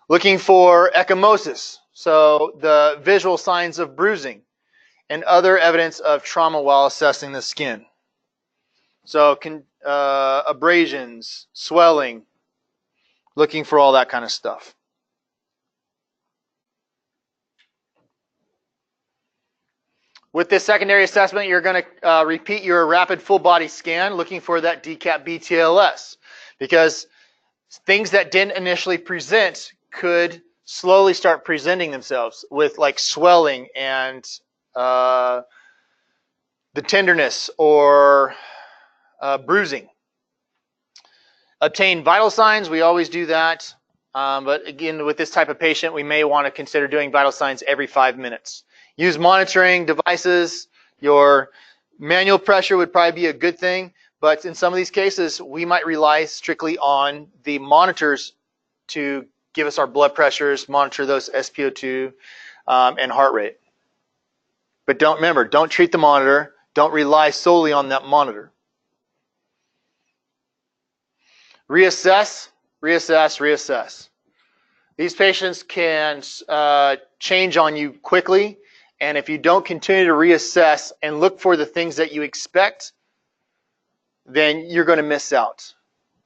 Looking for ecchymosis, so the visual signs of bruising and other evidence of trauma while assessing the skin. So abrasions, swelling, looking for all that kind of stuff. With this secondary assessment, you're going to repeat your rapid full body scan, looking for that DCAP BTLS, because things that didn't initially present could slowly start presenting themselves with like swelling and the tenderness or bruising. Obtain vital signs, we always do that. But again, with this type of patient, we may want to consider doing vital signs every 5 minutes. Use monitoring devices. Your manual pressure would probably be a good thing, but in some of these cases, we might rely strictly on the monitors to give us our blood pressures, monitor those SpO2 and heart rate. But remember, don't treat the monitor. Don't rely solely on that monitor. Reassess, reassess, reassess. These patients can change on you quickly. And if you don't continue to reassess and look for the things that you expect, then you're going to miss out.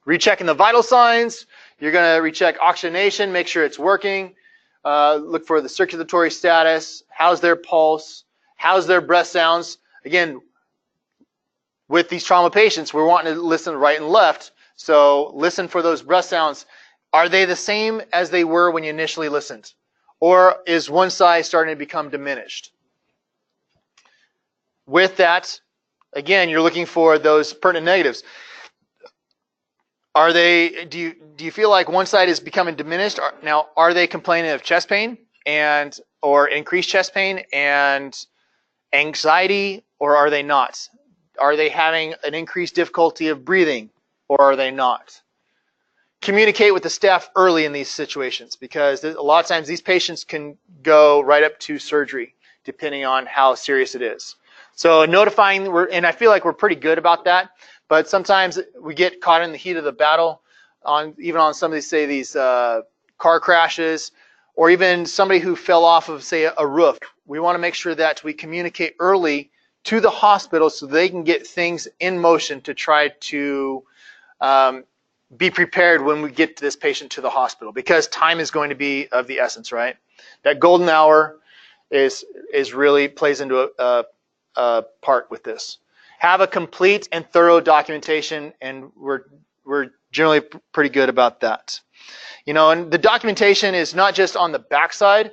Rechecking the vital signs, you're going to recheck oxygenation, make sure it's working. Look for the circulatory status, how's their pulse, how's their breath sounds. Again, with these trauma patients, we're wanting to listen right and left. So listen for those breath sounds. Are they the same as they were when you initially listened? Or is one side starting to become diminished? With that, again, you're looking for those pertinent negatives. Do you feel like one side is becoming diminished? Now, are they complaining of chest pain or increased chest pain and anxiety, or are they not? Are they having an increased difficulty of breathing, or are they not? Communicate with the staff early in these situations, because a lot of times these patients can go right up to surgery depending on how serious it is. So notifying, and I feel like we're pretty good about that, but sometimes we get caught in the heat of the battle even on some of these, say, these car crashes, or even somebody who fell off of, say, a roof. We want to make sure that we communicate early to the hospital so they can get things in motion to try to be prepared when we get this patient to the hospital, because time is going to be of the essence, right? That golden hour is really plays into a part with this. Have a complete and thorough documentation, and we're generally pretty good about that. You know, and the documentation is not just on the backside,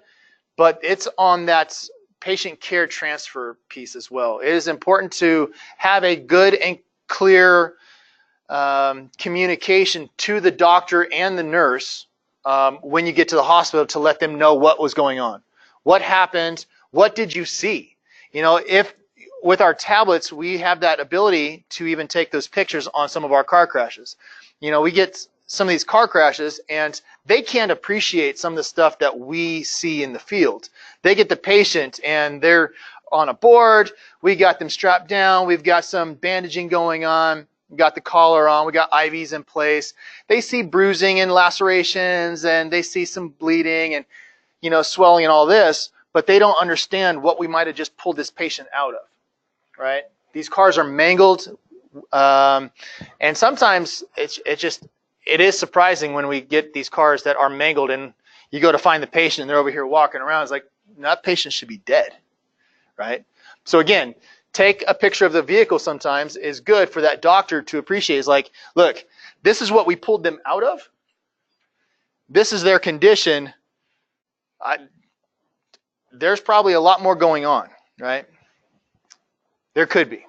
but it's on that patient care transfer piece as well. It is important to have a good and clear communication to the doctor and the nurse when you get to the hospital, to let them know what was going on, what happened, what did you see. You know, if with our tablets we have that ability to even take those pictures on some of our car crashes. You know, we get some of these car crashes and they can't appreciate some of the stuff that we see in the field. They get the patient and they're on a board, we got them strapped down, we've got some bandaging going on, we got the collar on, we got IVs in place. They see bruising and lacerations and they see some bleeding and, you know, swelling and all this, but they don't understand what we might have just pulled this patient out of, right? These cars are mangled, and sometimes it is surprising when we get these cars that are mangled and you go to find the patient and they're over here walking around. It's like, that patient should be dead, right? So again, take a picture of the vehicle sometimes is good for that doctor to appreciate. It's like, look, this is what we pulled them out of. This is their condition. There's probably a lot more going on, right? There could be.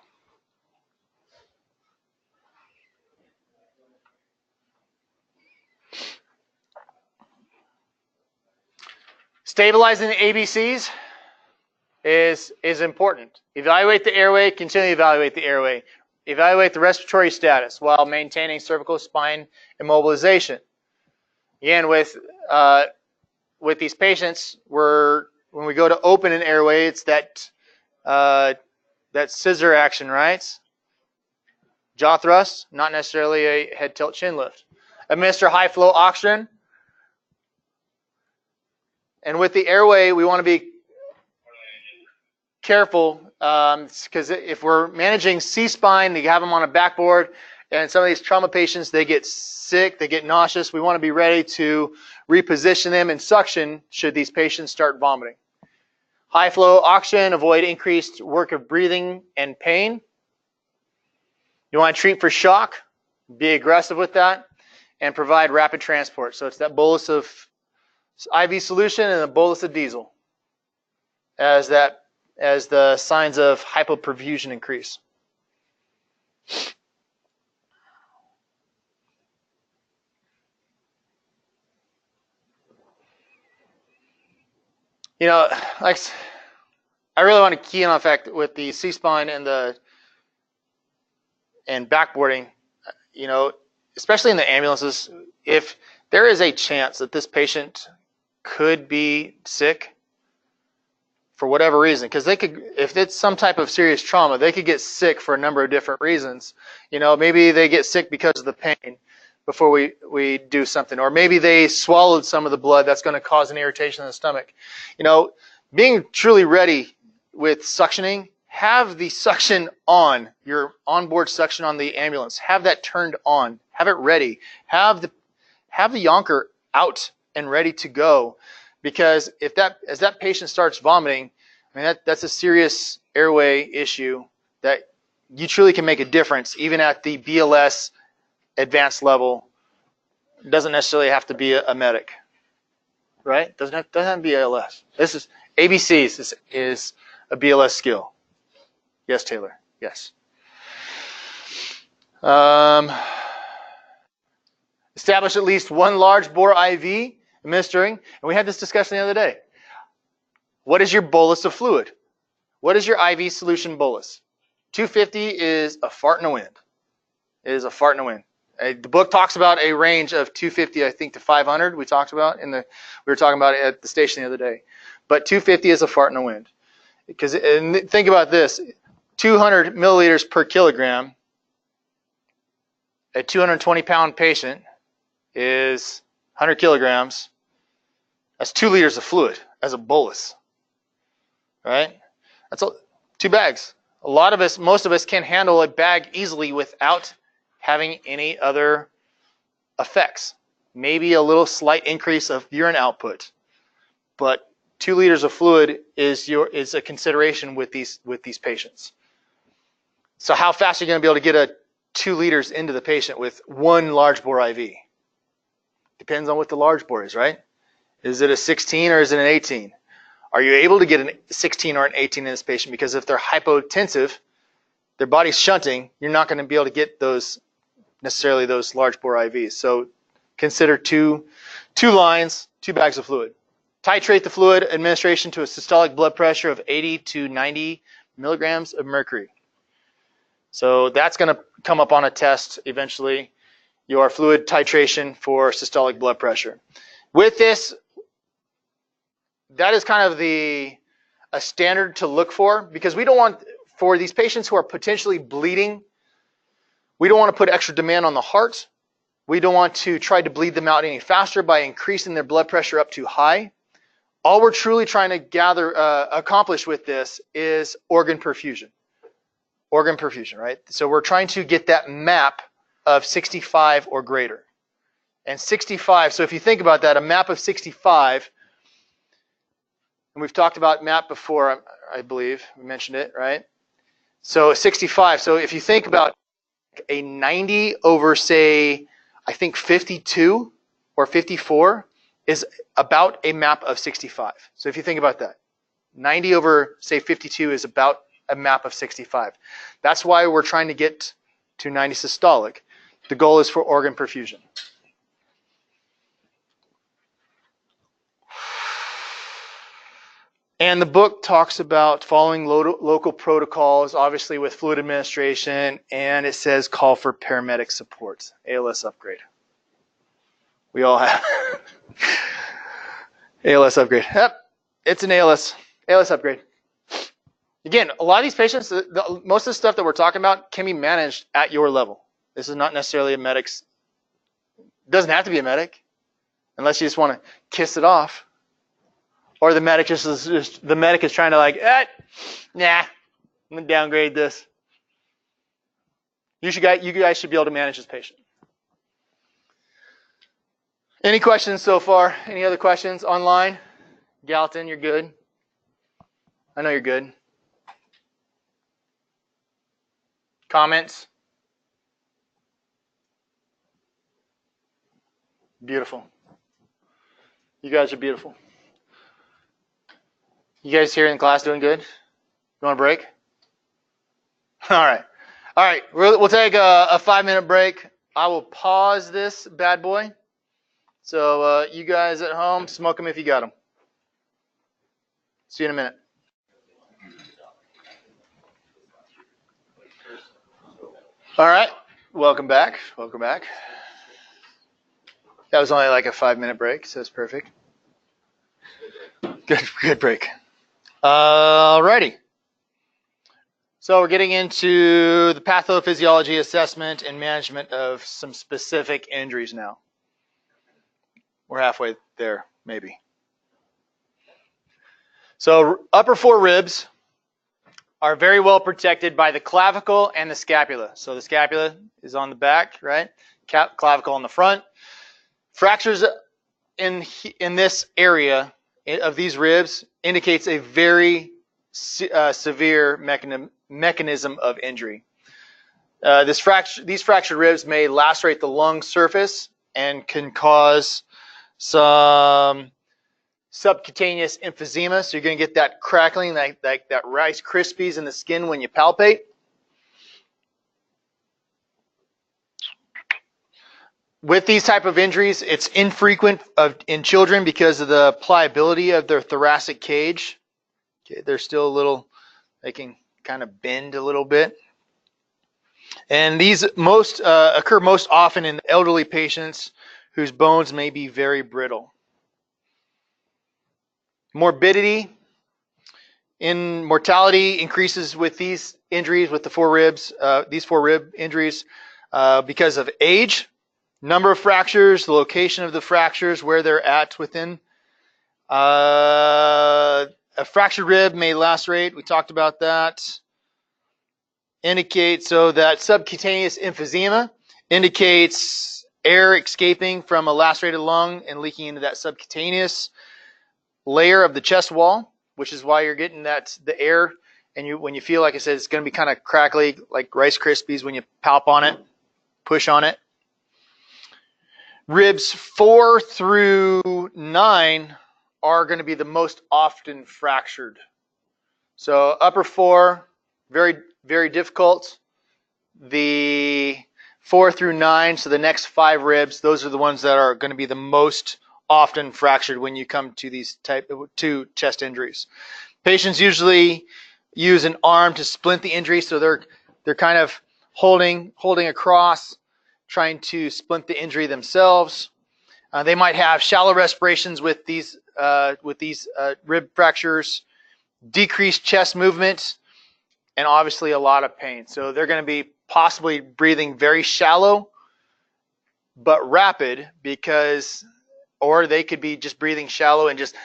Stabilizing the ABCs is important. Evaluate the airway, continually evaluate the airway. Evaluate the respiratory status while maintaining cervical spine immobilization. Again, with these patients, when we go to open an airway, it's that scissor action, right? Jaw thrust, not necessarily a head tilt chin lift. Administer high flow oxygen. And with the airway, we want to be careful because if we're managing C-spine, they have them on a backboard, and some of these trauma patients, they get sick, they get nauseous. We want to be ready to reposition them and suction should these patients start vomiting. High flow oxygen, avoid increased work of breathing and pain. You want to treat for shock, be aggressive with that, and provide rapid transport. So it's that bolus of IV solution and a bolus of diesel as the signs of hypoperfusion increase. You know, like I really want to key in on the fact with the C-spine and backboarding, you know, especially in the ambulances, if there is a chance that this patient could be sick for whatever reason, because they could, if it's some type of serious trauma, they could get sick for a number of different reasons. You know, maybe they get sick because of the pain before we do something, or maybe they swallowed some of the blood that's going to cause an irritation in the stomach. You know, being truly ready with suctioning, have the suction on, your onboard suction on the ambulance, have that turned on, have it ready, have the yonker out and ready to go, because as that patient starts vomiting, I mean that's a serious airway issue that you truly can make a difference even at the BLS advanced level. It doesn't necessarily have to be a medic, right? Doesn't have to be ALS. This is ABCs. This is a BLS skill. Yes, Taylor. Yes. Establish at least one large bore IV administering, and we had this discussion the other day. What is your bolus of fluid? What is your IV solution bolus? 250 is a fart in the wind. It is a fart in the wind. The book talks about a range of 250, I think, to 500. We talked about we were talking about it at the station the other day. But 250 is a fart in the wind. And think about this. 200 milliliters per kilogram, a 220-pound patient is 100 kilograms. That's 2 liters of fluid as a bolus, right? That's 2 bags. A lot of us, most of us can handle a bag easily without having any other effects. Maybe a little slight increase of urine output, but 2 liters of fluid is a consideration with these patients. So how fast are you going to be able to get a 2 liters into the patient with one large bore IV? Depends on what the large bore is, right? Is it a 16 or is it an 18? Are you able to get a 16 or an 18 in this patient? Because if they're hypotensive, their body's shunting, you're not going to be able to get necessarily those large bore IVs. So consider two lines, 2 bags of fluid. Titrate the fluid administration to a systolic blood pressure of 80 to 90 milligrams of mercury. So that's going to come up on a test eventually, your fluid titration for systolic blood pressure. With this, that is kind of a standard to look for, because we don't want, for these patients who are potentially bleeding, we don't want to put extra demand on the heart. We don't want to try to bleed them out any faster by increasing their blood pressure up too high. All we're truly trying to accomplish with this is organ perfusion. Organ perfusion, right? So we're trying to get that MAP of 65 or greater. And 65, so if you think about that, a MAP of 65, and we've talked about MAP before, I believe, we mentioned it, right? So 65, so if you think about a 90 over, say, I think 52 or 54 is about a MAP of 65. So if you think about that, 90 over, say, 52 is about a MAP of 65. That's why we're trying to get to 90 systolic. The goal is for organ perfusion. And the book talks about following local protocols, obviously with fluid administration, and it says call for paramedic support, ALS upgrade. We all have ALS upgrade. Yep, it's an ALS upgrade. Again, a lot of these patients, most of the stuff that we're talking about can be managed at your level. This is not necessarily a medic's, doesn't have to be a medic, unless you just want to kiss it off. Or the medic the medic is trying to nah, I'm gonna downgrade this. You guys should be able to manage this patient. Any questions so far? Any other questions online? Gallatin, you're good. I know you're good. Comments? Beautiful. You guys are beautiful. You guys here in class doing good? You want a break? All right. All right. We'll take a 5-minute break. I will pause this bad boy. So you guys at home, smoke them if you got them. See you in a minute. All right. Welcome back. Welcome back. That was only like a 5-minute break, so it's perfect. Good break. Alrighty. So we're getting into the pathophysiology assessment and management of some specific injuries now. We're halfway there, maybe. So upper 4 ribs are very well protected by the clavicle and the scapula. So the scapula is on the back, right? Clavicle on the front. Fractures in this area of these ribs indicates a very severe mechanism of injury. These fractured ribs may lacerate the lung surface and can cause some subcutaneous emphysema. So you're going to get that crackling, like that Rice Krispies in the skin when you palpate. With these type of injuries, it's infrequent in children because of the pliability of their thoracic cage. Okay, they're still a little, they can kind of bend a little bit. And these occur most often in elderly patients whose bones may be very brittle. Morbidity in mortality increases with these injuries, with the these four rib injuries, because of age, number of fractures, the location of the fractures, where they're at within. A fractured rib may lacerate. We talked about that. So that subcutaneous emphysema indicates air escaping from a lacerated lung and leaking into that subcutaneous layer of the chest wall, which is why you're getting the air, and when you feel, like I said, it's going to be kind of crackly, like Rice Krispies when you palp on it, push on it. Ribs 4 through 9 are going to be the most often fractured. So upper 4, very, very difficult. The 4 through 9, so the next 5 ribs, those are the ones that are going to be the most often fractured when you come to these type 2 chest injuries. Patients usually use an arm to splint the injury, so they're kind of holding across, trying to splint the injury themselves. They might have shallow respirations with these rib fractures, decreased chest movement, and obviously a lot of pain. So they're going to be possibly breathing very shallow but rapid, or they could be just breathing shallow and just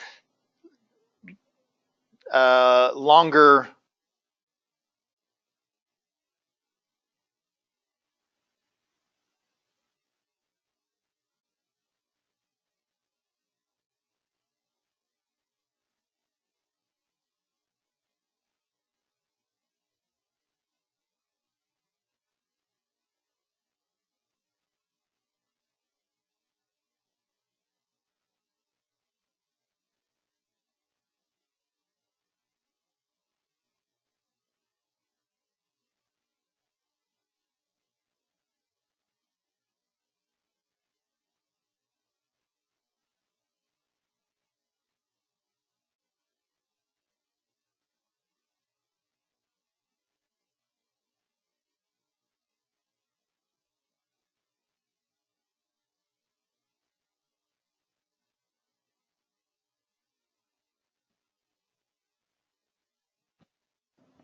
longer.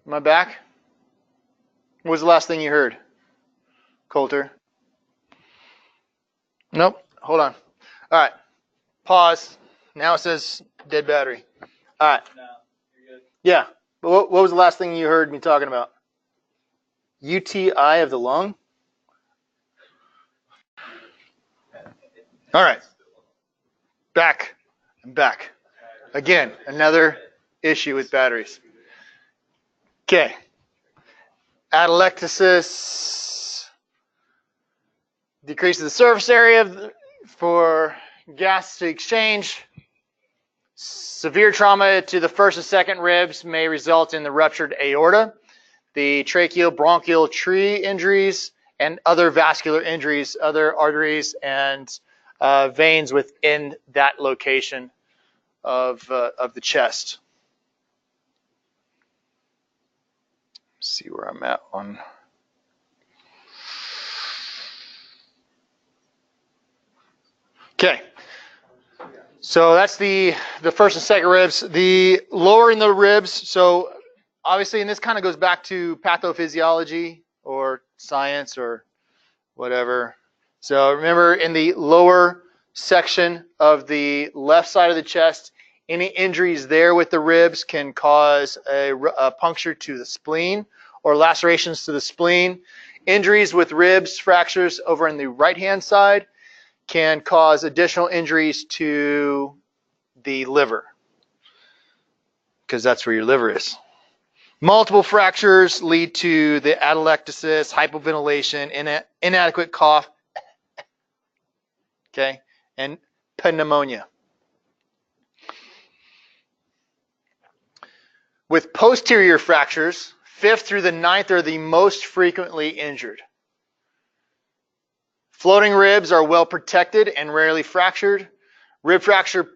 Am I back? What was the last thing you heard, Coulter? Nope. Hold on. All right. Pause. Now it says dead battery. All right. No, you're good. Yeah. What was the last thing you heard me talking about? UTI of the lung? All right. Back. I'm back. Again, another issue with batteries. Okay. Atelectasis decreases the surface area for gas to exchange. Severe trauma to the first and second ribs may result in the ruptured aorta, the tracheobronchial tree injuries, and other vascular injuries, other arteries and veins within that location of the chest. Let's see where I'm at on. Okay. So that's the first and second ribs. The lower in the ribs, so obviously, and this kind of goes back to pathophysiology or science or whatever. So remember, in the lower section of the left side of the chest, any injuries there with the ribs can cause a puncture to the spleen or lacerations to the spleen. Injuries with ribs, fractures over in the right-hand side can cause additional injuries to the liver, because that's where your liver is. Multiple fractures lead to the atelectasis, hypoventilation, inadequate cough, okay, and pneumonia. With posterior fractures, 5th through the 9th are the most frequently injured. Floating ribs are well protected and rarely fractured. Rib fracture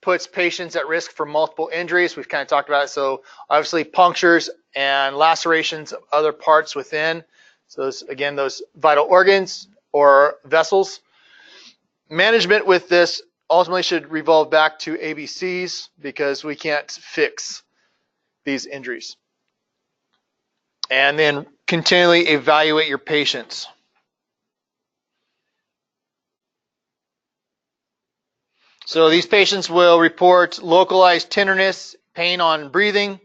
puts patients at risk for multiple injuries. We've kind of talked about it. So obviously punctures and lacerations of other parts within. So those vital organs or vessels. Management with this ultimately should revolve back to ABCs, because we can't fix these injuries. And then continually evaluate your patients. So these patients will report localized tenderness, pain on breathing.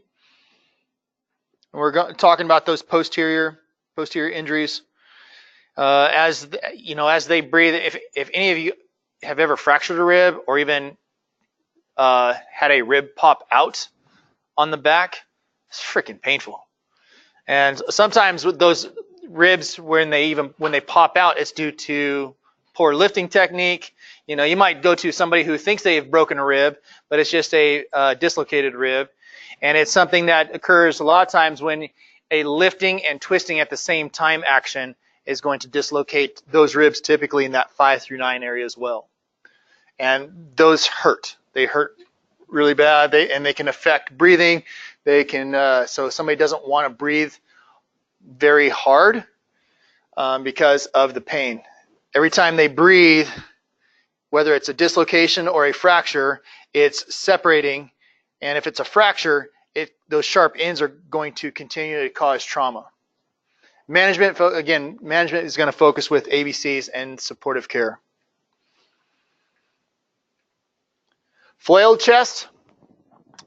We're talking about those posterior injuries. As they breathe, if any of you have ever fractured a rib or even had a rib pop out on the back, it's freaking painful. And sometimes with those ribs, when they pop out, it's due to poor lifting technique. You might go to somebody who thinks they've broken a rib, but it's just a dislocated rib. And it's something that occurs a lot of times when a lifting and twisting at the same time action is going to dislocate those ribs, typically in that 5 through 9 area as well. And those hurt. They hurt really bad, and they can affect breathing. They can, so somebody doesn't want to breathe very hard because of the pain. Every time they breathe, whether it's a dislocation or a fracture, it's separating. And if it's a fracture, those sharp ends are going to continue to cause trauma. Management is going to focus with ABCs and supportive care. Flailed chest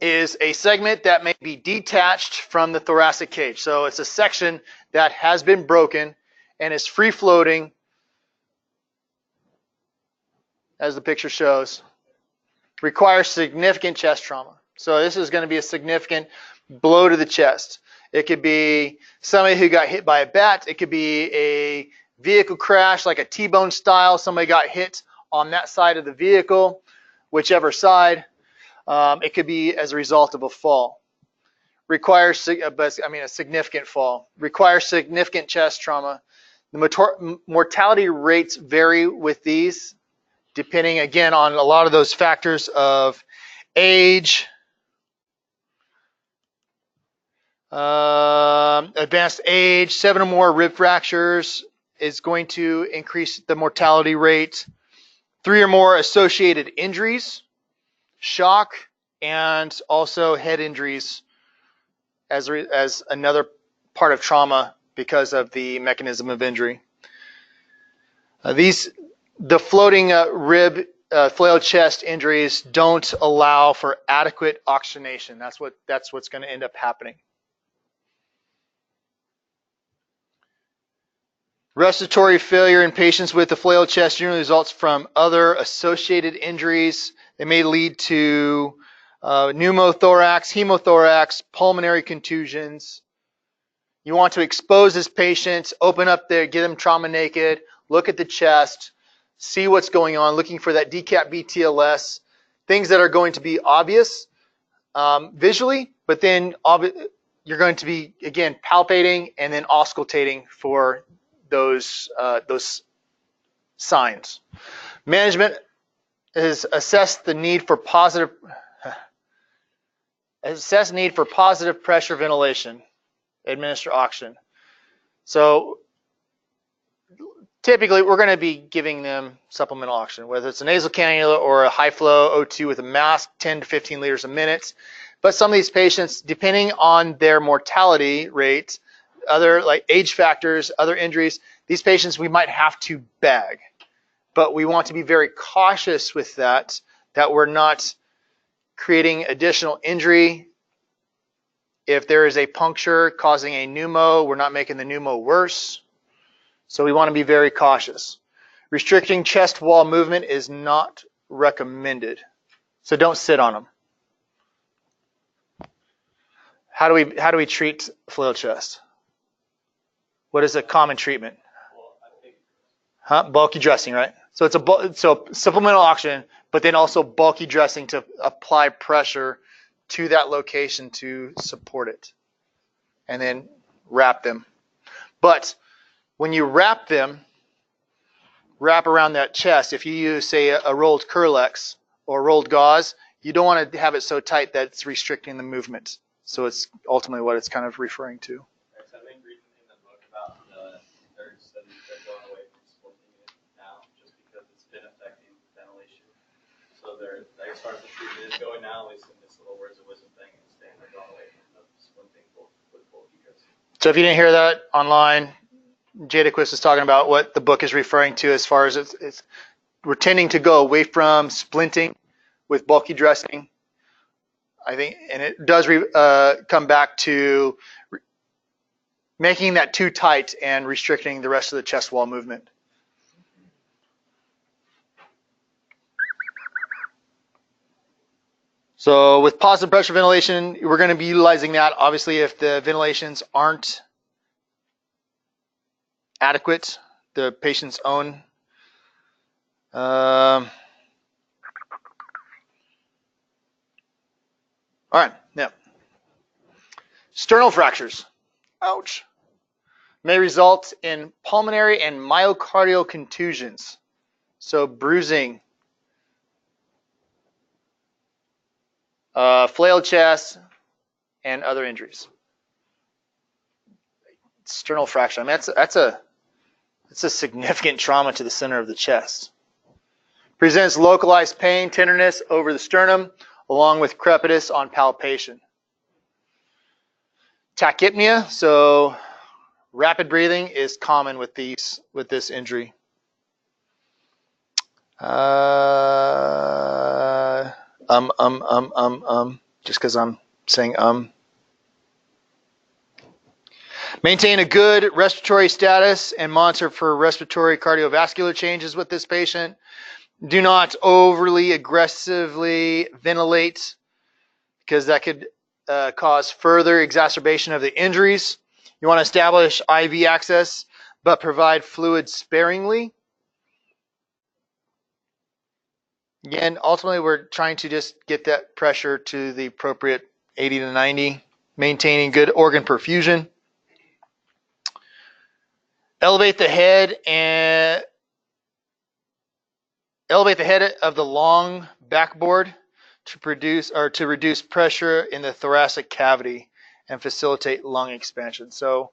is a segment that may be detached from the thoracic cage. So it's a section that has been broken and is free floating, as the picture shows. Requires significant chest trauma. So this is going to be a significant blow to the chest. It could be somebody who got hit by a bat. It could be a vehicle crash, like a T-bone style. Somebody got hit on that side of the vehicle, whichever side. It could be as a result of a fall. Requires, a significant fall. Requires significant chest trauma. The mortality rates vary with these, depending, again, on a lot of those factors of age, advanced age. 7 or more rib fractures is going to increase the mortality rate. 3 or more associated injuries, shock, and also head injuries as another part of trauma because of the mechanism of injury. The floating rib, flailed chest injuries don't allow for adequate oxygenation. That's what's going to end up happening. Respiratory failure in patients with a flailed chest generally results from other associated injuries. They may lead to pneumothorax, hemothorax, pulmonary contusions. You want to expose this patient, open up there, get them trauma naked, look at the chest, see what's going on, looking for that decap BTLS, things that are going to be obvious visually, but then you're going to be, again, palpating and then auscultating for those signs. Management is assess need for positive pressure ventilation, administer oxygen. So typically we're going to be giving them supplemental oxygen, whether it's a nasal cannula or a high flow O2 with a mask, 10 to 15 liters a minute. But some of these patients, depending on their mortality rate, other like age factors, other injuries, these patients we might have to bag. But we want to be very cautious with that we're not creating additional injury. If there is a puncture causing a pneumo, we're not making the pneumo worse. So we want to be very cautious. Restricting chest wall movement is not recommended. So don't sit on them. How do we treat flailed chest? What is a common treatment? Bulky dressing, right? So it's so supplemental oxygen, but then also bulky dressing to apply pressure to that location to support it, and then wrap them. But when you wrap around that chest, if you use, say, a rolled Curlex or rolled gauze, you don't want to have it so tight that it's restricting the movement. So it's ultimately what it's kind of referring to. I think reading in the book about their studies, they're going away from splitting it now just because it's been affecting ventilation. So as far as the treatment is going now, at least in this little words of wisdom thing, they're going away from the So if you didn't hear that online, Jadaquist is talking about what the book is referring to as far as we're tending to go away from splinting with bulky dressing. I think, and it does come back to making that too tight and restricting the rest of the chest wall movement. So with positive pressure ventilation, we're going to be utilizing that. Obviously, if the ventilations aren't adequate, the patient's own. All right, now, sternal fractures, ouch, may result in pulmonary and myocardial contusions. So bruising, flailed chest, and other injuries. Sternal fracture, I mean, that's a significant trauma to the center of the chest. Presents localized pain, tenderness over the sternum, along with crepitus on palpation. Tachypnea, so rapid breathing is common with this injury. Just because I'm saying Maintain a good respiratory status and monitor for respiratory cardiovascular changes with this patient. Do not overly aggressively ventilate because that could cause further exacerbation of the injuries. You want to establish IV access, but provide fluid sparingly. Again, ultimately, we're trying to just get that pressure to the appropriate 80 to 90, maintaining good organ perfusion. Elevate the head of the long backboard to reduce pressure in the thoracic cavity and facilitate lung expansion. So,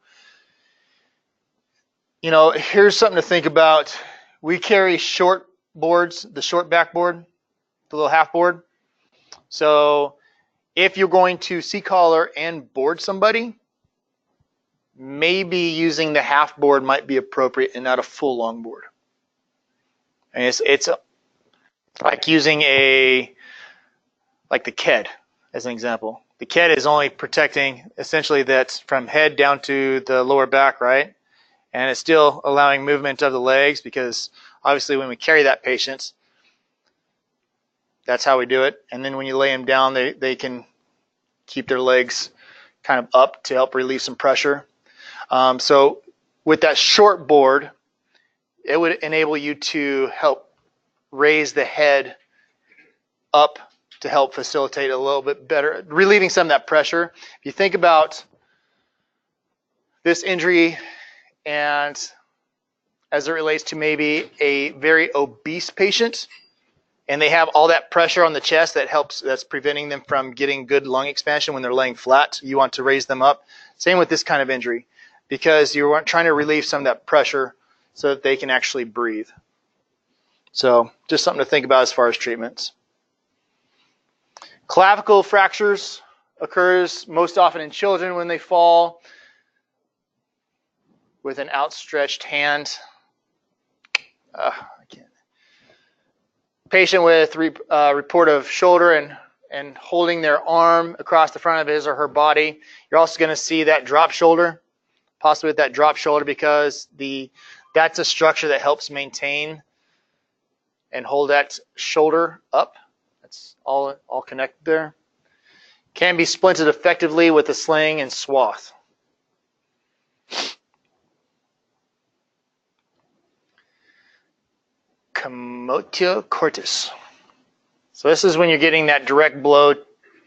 here's something to think about. We carry short boards, the short backboard, the little half board. So if you're going to C-collar and board somebody, maybe using the half board might be appropriate and not a full long board. And it's like using like the KED as an example. The KED is only protecting essentially that's from head down to the lower back, right? And it's still allowing movement of the legs because obviously when we carry that patient, that's how we do it. And then when you lay them down, they can keep their legs kind of up to help relieve some pressure. So with that short board, it would enable you to help raise the head up to help facilitate a little bit better, relieving some of that pressure. If you think about this injury and as it relates to maybe a very obese patient, and they have all that pressure on the chest that's preventing them from getting good lung expansion when they're laying flat. You want to raise them up. Same with this kind of injury, because you're trying to relieve some of that pressure so that they can actually breathe. So just something to think about as far as treatments. Clavicle fractures occurs most often in children when they fall with an outstretched hand. I can't. Patient with report of shoulder and holding their arm across the front of his or her body. You're also going to see that drop shoulder, possibly with that drop shoulder, because that's a structure that helps maintain and hold that shoulder up. That's all connected there. Can be splinted effectively with a sling and swath. Commotio cordis. So this is when you're getting that direct blow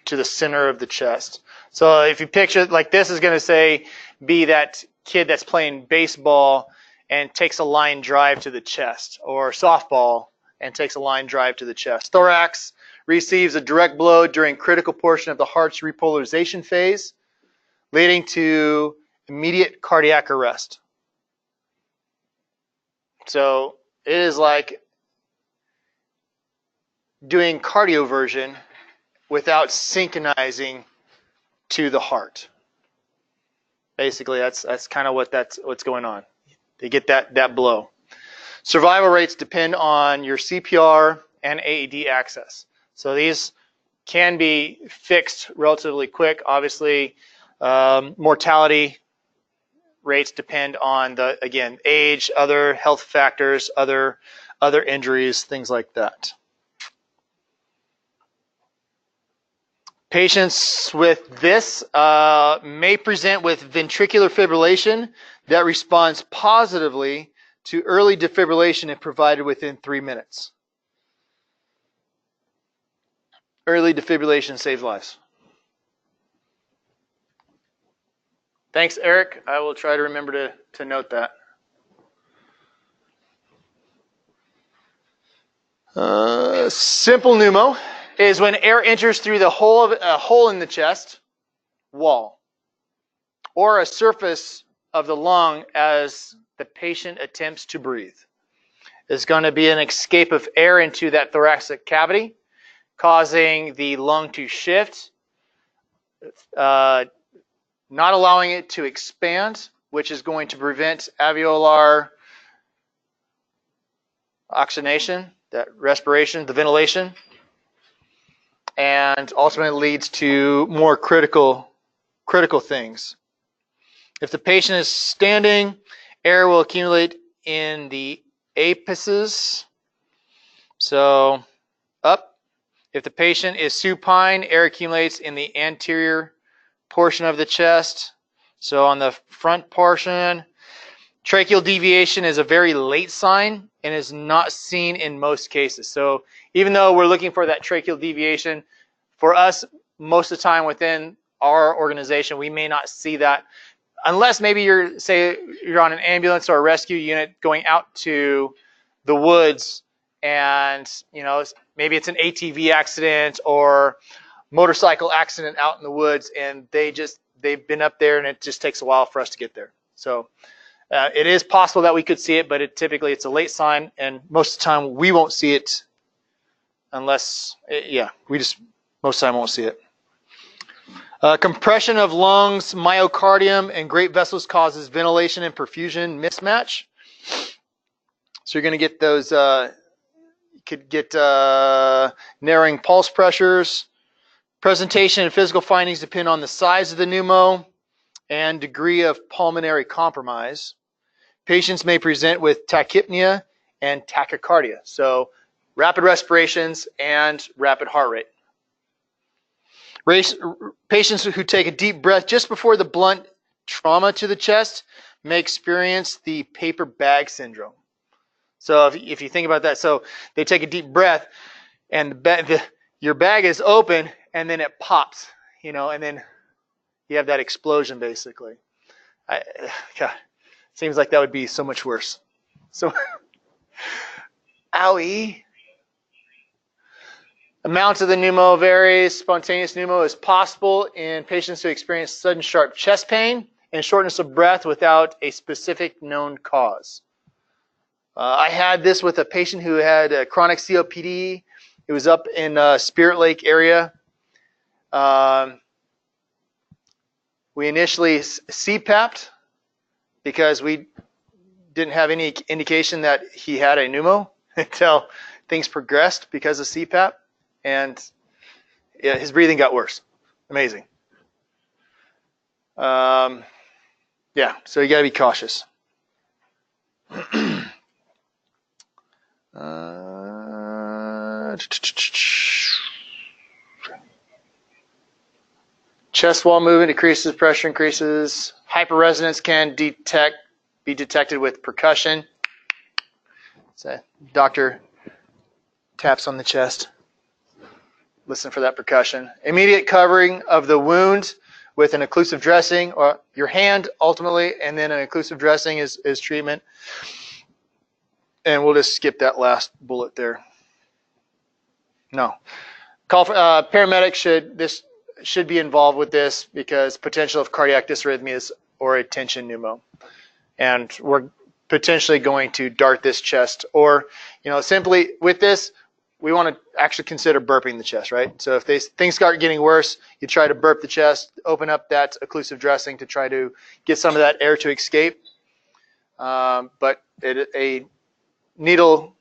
to the center of the chest. So if you picture like this is going to be that kid that's playing baseball and takes a line drive to the chest, or softball and takes a line drive to the chest. Thorax receives a direct blow during critical portion of the heart's repolarization phase, leading to immediate cardiac arrest. So it is like doing cardioversion without synchronizing to the heart. Basically, that's kind of what's going on. They get that blow. Survival rates depend on your CPR and AED access. So these can be fixed relatively quick. Obviously, mortality rates depend on again, age, other health factors, other injuries, things like that. Patients with this may present with ventricular fibrillation that responds positively to early defibrillation if provided within 3 minutes. Early defibrillation saves lives. Thanks, Eric. I will try to remember to note that. Simple pneumo is when air enters through the hole in the chest wall or a surface of the lung as the patient attempts to breathe. There's going to be an escape of air into that thoracic cavity, causing the lung to shift, not allowing it to expand, which is going to prevent alveolar oxygenation, that respiration, the ventilation, and ultimately leads to more critical things. If the patient is standing, air will accumulate in the apices, so up. If the patient is supine, air accumulates in the anterior portion of the chest, so on the front portion. Tracheal deviation is a very late sign and is not seen in most cases. So even though we're looking for that tracheal deviation, for us, most of the time within our organization, we may not see that unless maybe you're on an ambulance or a rescue unit going out to the woods and, maybe it's an ATV accident or motorcycle accident out in the woods and they've been up there and it just takes a while for us to get there. So it is possible that we could see it, but typically it's a late sign, and most of the time we won't see it unless, most of the time won't see it. Compression of lungs, myocardium, and great vessels causes ventilation and perfusion mismatch. So you're going to get those, you could get narrowing pulse pressures. Presentation and physical findings depend on the size of the pneumo and degree of pulmonary compromise. Patients may present with tachypnea and tachycardia, so rapid respirations and rapid heart rate. Patients who take a deep breath just before the blunt trauma to the chest may experience the paper bag syndrome. So if you think about that, so they take a deep breath and your bag is open and then it pops, and then you have that explosion basically. God, seems like that would be so much worse. So, owie. Amount of the pneumo varies. Spontaneous pneumo is possible in patients who experience sudden sharp chest pain and shortness of breath without a specific known cause. I had this with a patient who had a chronic COPD. It was up in Spirit Lake area. We initially CPAP'd because we didn't have any indication that he had a pneumo until things progressed because of CPAP. And his breathing got worse. Amazing. So you got to be cautious. Chest wall movement decreases, pressure increases. Hyperresonance can be detected with percussion. So doctor taps on the chest. Listen for that percussion. Immediate covering of the wound with an occlusive dressing, or your hand ultimately, and then an occlusive dressing is treatment. And we'll just skip that last bullet there. No. Call for, paramedics should be involved with this because potential of cardiac dysrhythmias or a tension pneumo. And we're potentially going to dart this chest, or simply with this, we want to actually consider burping the chest, right? So if things start getting worse, you try to burp the chest, open up that occlusive dressing to try to get some of that air to escape. But a needle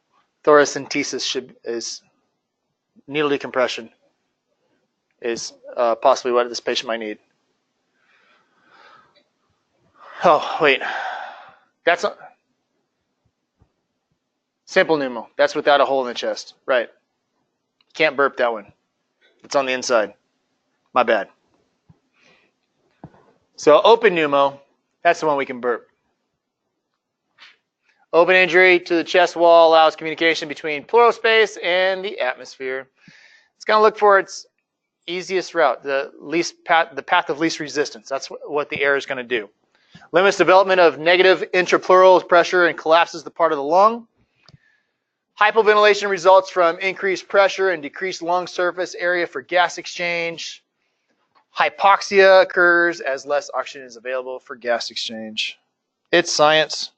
thoracentesis is needle decompression is possibly what this patient might need. Oh, wait. That's a simple pneumo. That's without a hole in the chest. Right. Can't burp that one. It's on the inside. My bad. So open pneumo, that's the one we can burp. Open injury to the chest wall allows communication between pleural space and the atmosphere. It's going to look for its easiest route, the path of least resistance. That's what the air is going to do. Limits development of negative intrapleural pressure and collapses the part of the lung. Hypoventilation results from increased pressure and decreased lung surface area for gas exchange. Hypoxia occurs as less oxygen is available for gas exchange. It's science.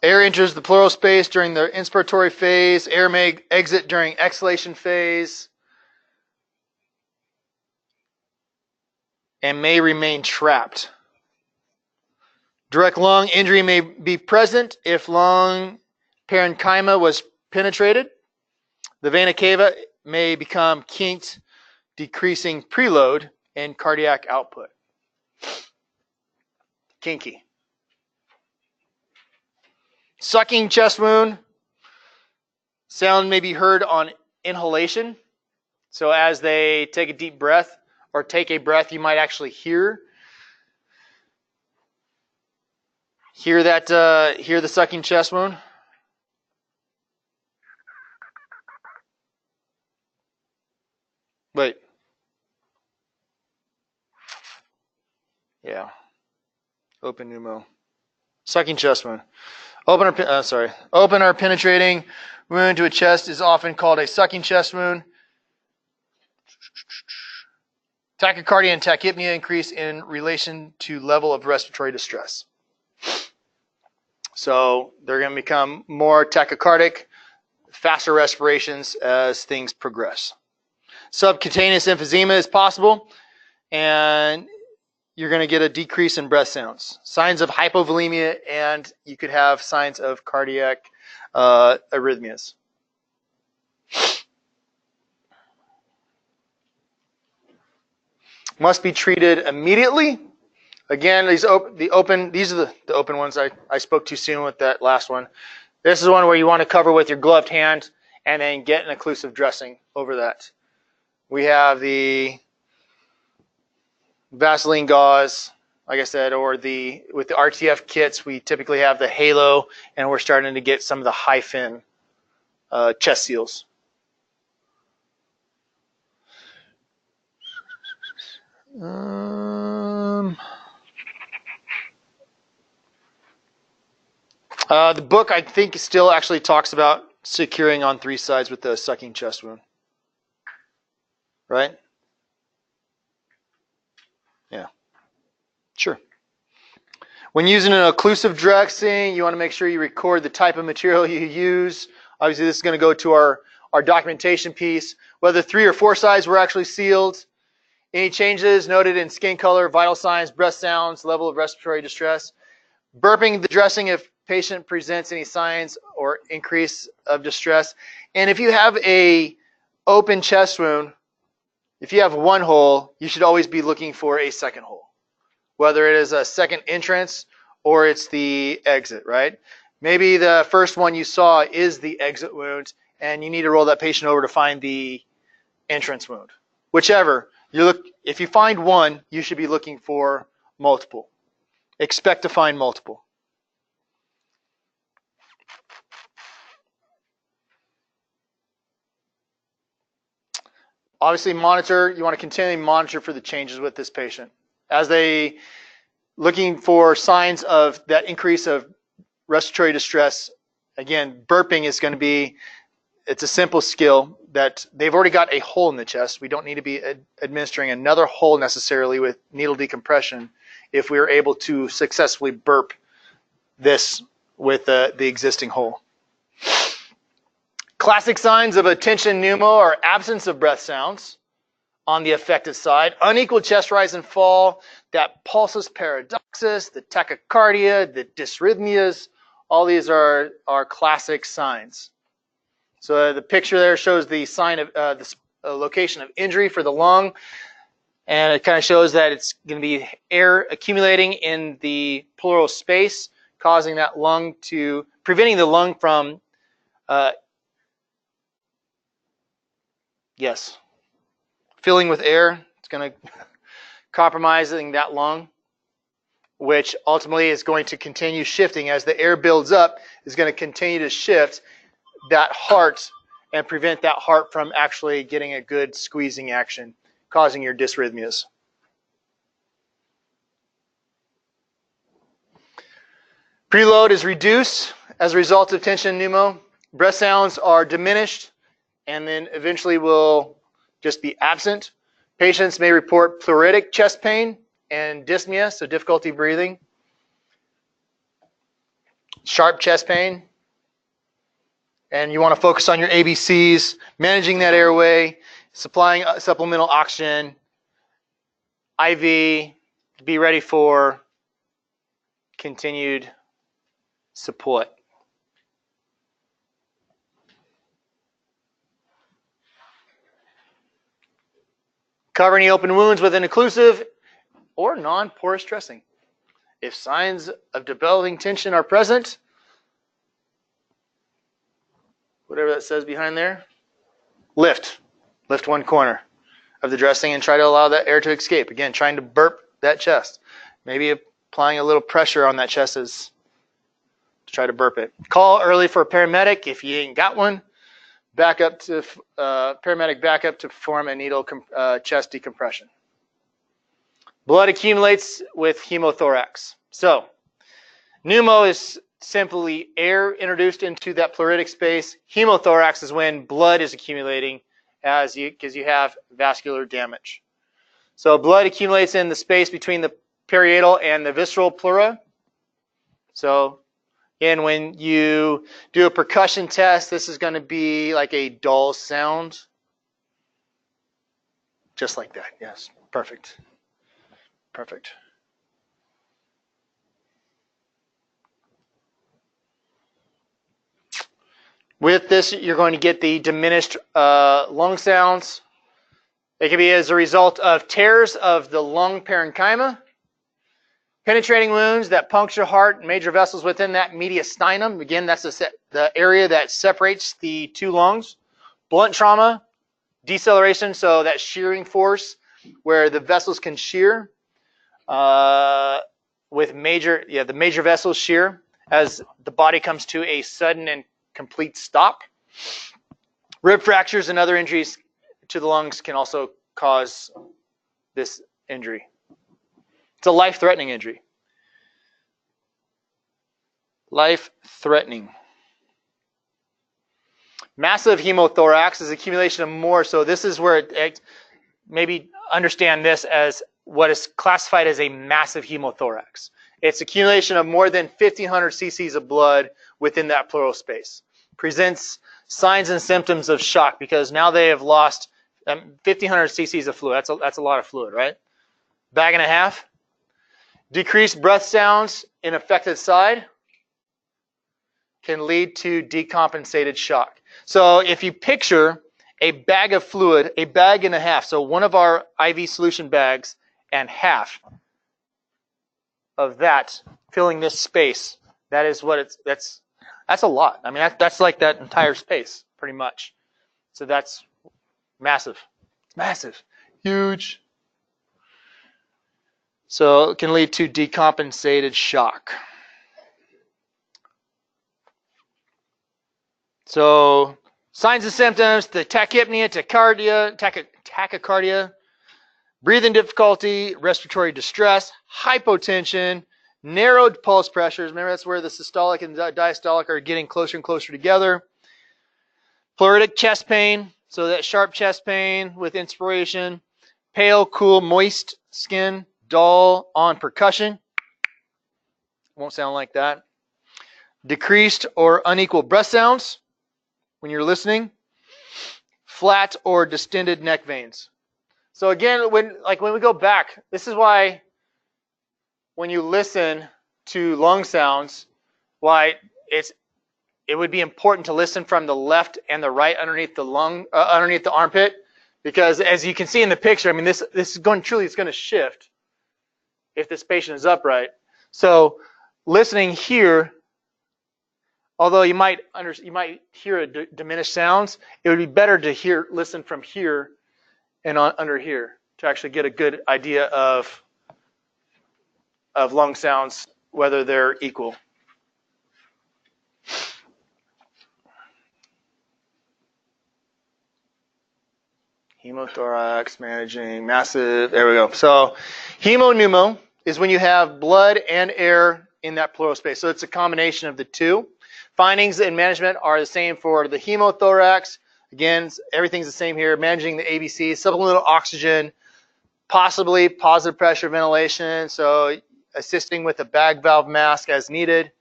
Air enters the pleural space during the inspiratory phase. Air may exit during exhalation phase and may remain trapped. Direct lung injury may be present if lung parenchyma was penetrated. The vena cava may become kinked, decreasing preload and cardiac output. Kinky. Sucking chest wound. Sound may be heard on inhalation. So as they take a deep breath or take a breath, you might actually hear the sucking chest wound. Wait. Yeah. Open pneumo. Sucking chest wound. Open or penetrating wound to a chest is often called a sucking chest wound. Tachycardia and tachypnea increase in relation to level of respiratory distress. So they're going to become more tachycardic, faster respirations as things progress. Subcutaneous emphysema is possible, and you're going to get a decrease in breath sounds. Signs of hypovolemia, and you could have signs of cardiac arrhythmias. Must be treated immediately. Again, these are the open ones. I spoke too soon with that last one. This is one where you want to cover with your gloved hand and then get an occlusive dressing over that. We have the Vaseline gauze, like I said, or with the RTF kits, we typically have the halo, and we're starting to get some of the high fin chest seals. The book, I think, still actually talks about securing on 3 sides with the sucking chest wound. Right? Yeah. Sure. When using an occlusive dressing, you want to make sure you record the type of material you use. Obviously, this is going to go to our documentation piece. Whether 3 or 4 sides were actually sealed. Any changes noted in skin color, vital signs, breath sounds, level of respiratory distress. Burping the dressing if patient presents any signs or increase of distress. And if you have a open chest wound, if you have 1 hole, you should always be looking for a second hole. Whether it is a second entrance or it's the exit, right? Maybe the first one you saw is the exit wound, and you need to roll that patient over to find the entrance wound. Whichever. If you find one, you should be looking for multiple. Expect to find multiple. Obviously, you want to continually monitor for the changes with this patient. As they looking for signs of that increase of respiratory distress, again, burping is going to be it's a simple skill that they've already got a hole in the chest. We don't need to be administering another hole necessarily with needle decompression if we are able to successfully burp this with the existing hole. Classic signs of a tension pneumo are absence of breath sounds on the affected side, unequal chest rise and fall, that pulsus paradoxus, the tachycardia, the dysrhythmias, all these are classic signs. So the picture there shows the sign of the location of injury for the lung, and it kind of shows that it's going to be air accumulating in the pleural space, causing that lung to, preventing the lung from, filling with air. It's going to compromising that lung, which ultimately is going to continue shifting as the air builds up, is going to continue to shift that heart and prevent that heart from actually getting a good squeezing action, causing your dysrhythmias. Preload is reduced as a result of tension pneumo. Breath sounds are diminished and then eventually will just be absent. Patients may report pleuritic chest pain and dyspnea, so difficulty breathing. Sharp chest pain. And you want to focus on your ABCs, managing that airway, supplying supplemental oxygen, IV, be ready for continued support. Cover any open wounds with an occlusive or non-porous dressing. If signs of developing tension are present, whatever that says behind there, lift one corner of the dressing and try to allow that air to escape. Again, trying to burp that chest. Maybe applying a little pressure on that chest is to try to burp it. Call early for a paramedic if you ain't got one. Paramedic backup to perform a needle chest decompression. Blood accumulates with hemothorax. So, pneumo is simply air introduced into that pleuritic space. Hemothorax is when blood is accumulating because you have vascular damage. So blood accumulates in the space between the parietal and the visceral pleura. So again, when you do a percussion test, this is going to be like a dull sound. Just like that. Yes. Perfect. Perfect. With this, you're going to get the diminished lung sounds. It can be as a result of tears of the lung parenchyma, penetrating wounds that puncture heart and major vessels within that mediastinum. Again, that's the area that separates the two lungs. Blunt trauma, deceleration, so that shearing force where the vessels can shear. With the major vessels shear as the body comes to a sudden and complete stop. Rib fractures and other injuries to the lungs can also cause this injury. It's a life-threatening injury. Life-threatening. Massive hemothorax is accumulation of more. So this is where maybe understand this as what is classified as a massive hemothorax. It's accumulation of more than 1,500 cc's of blood within that pleural space. Presents signs and symptoms of shock because now they have lost 1,500 cc's of fluid. That's a lot of fluid, right? Bag and a half. Decreased breath sounds in affected side can lead to decompensated shock. So if you picture a bag of fluid, a bag and a half, so one of our IV solution bags and half of that filling this space, that is what that's a lot. I mean, that's like that entire space, pretty much. So that's massive. It's massive. Huge. So it can lead to decompensated shock. So signs and symptoms, the tachypnea, tachycardia, breathing difficulty, respiratory distress, hypotension, narrowed pulse pressures. Remember, that's where the systolic and diastolic are getting closer and closer together. Pleuritic chest pain, so that sharp chest pain with inspiration. Pale, cool, moist skin, dull on percussion. Won't sound like that. Decreased or unequal breath sounds when you're listening. Flat or distended neck veins. So again, when we go back, this is why when you listen to lung sounds, why it would be important to listen from the left and the right underneath the underneath the armpit, because as you can see in the picture, I mean this is going to shift if this patient is upright. So listening here, although you might hear diminished sounds, it would be better to listen from here and under here to actually get a good idea of lung sounds, whether they're equal. Hemothorax, managing massive, there we go. So hemopneumo is when you have blood and air in that pleural space. So it's a combination of the two. Findings and management are the same for the hemothorax. Again, everything's the same here. Managing the ABC, supplemental oxygen, possibly positive pressure ventilation, so assisting with a bag valve mask as needed.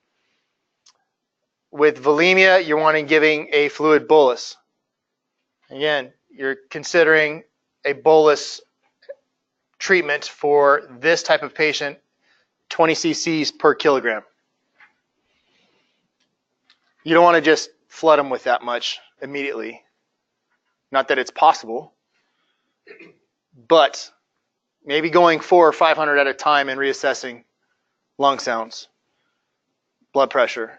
With volemia, you're wanting giving a fluid bolus. Again, you're considering a bolus treatment for this type of patient, 20 cc's per kilogram. You don't want to just flood them with that much immediately. Not that it's possible, but maybe going 400 or 500 at a time and reassessing lung sounds, blood pressure.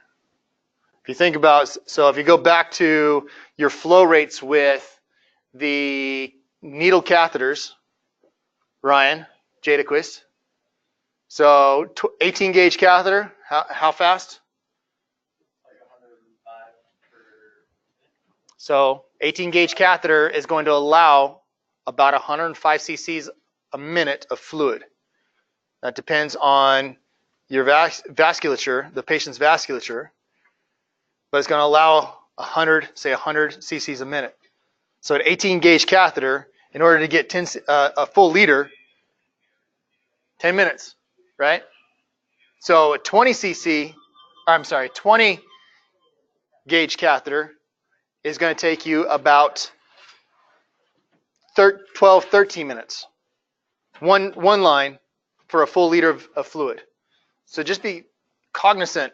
If you think about, so if you go back to your flow rates with the needle catheters, Ryan Jadaquist, so 18 gauge catheter, how fast? Like 105 per. So 18 gauge catheter is going to allow about 105 cc's a minute of fluid. That depends on your vasculature, the patient's vasculature, but it's going to allow 100 cc's a minute. So an 18 gauge catheter, in order to get a full liter, 10 minutes, right? So a 20 gauge catheter is going to take you about 12, 13 minutes. One line for a full liter of fluid. So just be cognizant.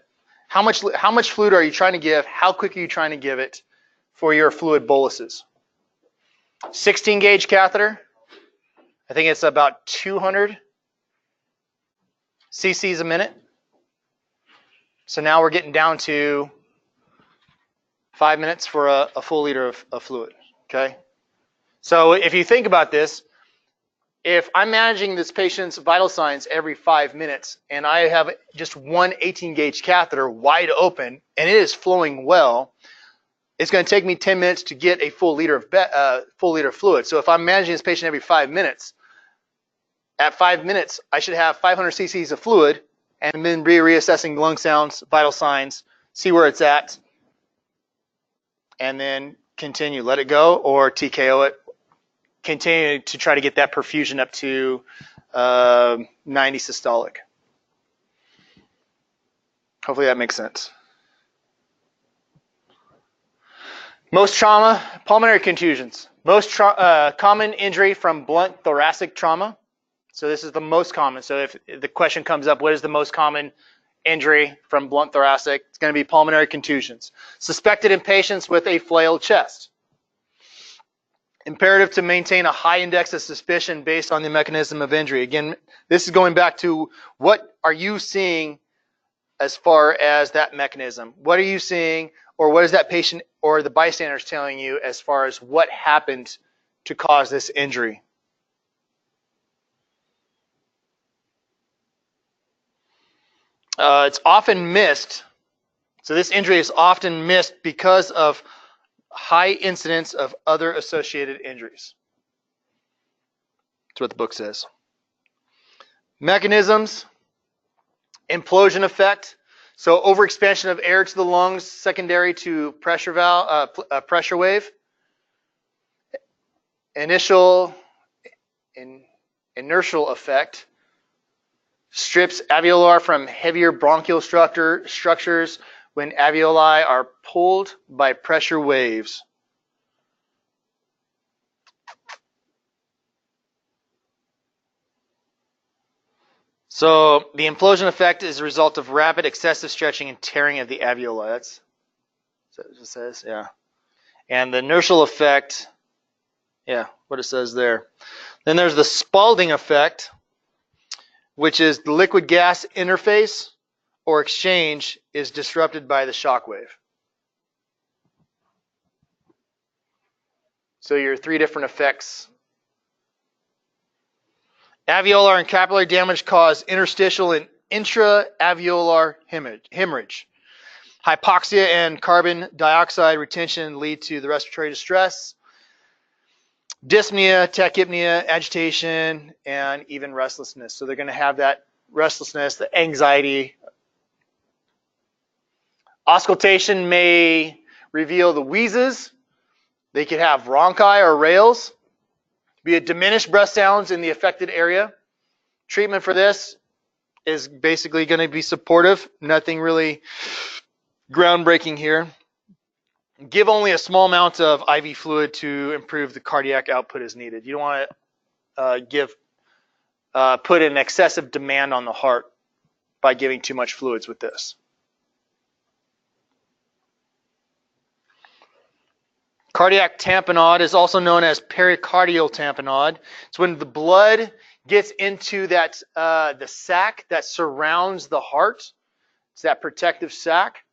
How much fluid are you trying to give? How quick are you trying to give it for your fluid boluses? 16 gauge catheter, I think it's about 200 cc's a minute. So now we're getting down to 5 minutes for a full liter of fluid, okay? So if you think about this, if I'm managing this patient's vital signs every 5 minutes and I have just one 18 gauge catheter wide open and it is flowing well, it's going to take me 10 minutes to get a full liter of fluid. So if I'm managing this patient every 5 minutes, at 5 minutes, I should have 500 cc's of fluid and then reassessing lung sounds, vital signs, see where it's at, and then continue. Let it go or TKO it. Continue to try to get that perfusion up to 90 systolic. Hopefully that makes sense. Most trauma, pulmonary contusions. Most common injury from blunt thoracic trauma. So this is the most common. So if the question comes up, what is the most common injury from blunt thoracic? It's going to be pulmonary contusions. Suspected in patients with a flailed chest. Imperative to maintain a high index of suspicion based on the mechanism of injury. Again, this is going back to what are you seeing as far as that mechanism? What are you seeing, or what is that patient or the bystanders telling you as far as what happened to cause this injury? It's often missed. So this injury is often missed because of high incidence of other associated injuries. That's what the book says. Mechanisms, implosion effect. So overexpansion of air to the lungs, secondary to pressure pressure wave. Inertial effect strips alveolar from heavier bronchial structures when alveoli are pulled by pressure waves. So the implosion effect is a result of rapid excessive stretching and tearing of the alveoli. That's what it says, yeah. And the inertial effect, yeah, what it says there. Then there's the Spaulding effect, which is the liquid gas interface or exchange is disrupted by the shock wave. So your three different effects. Alveolar and capillary damage cause interstitial and intra-alveolar hemorrhage. Hypoxia and carbon dioxide retention lead to the respiratory distress, dyspnea, tachypnea, agitation, and even restlessness. So they're going to have that restlessness, the anxiety. Auscultation may reveal the wheezes. They could have rhonchi or rales. Be a diminished breath sounds in the affected area. Treatment for this is basically going to be supportive. Nothing really groundbreaking here. Give only a small amount of IV fluid to improve the cardiac output as needed. You don't want to put an excessive demand on the heart by giving too much fluids with this. Cardiac tamponade is also known as pericardial tamponade. It's when the blood gets into that the sac that surrounds the heart. It's that protective sac.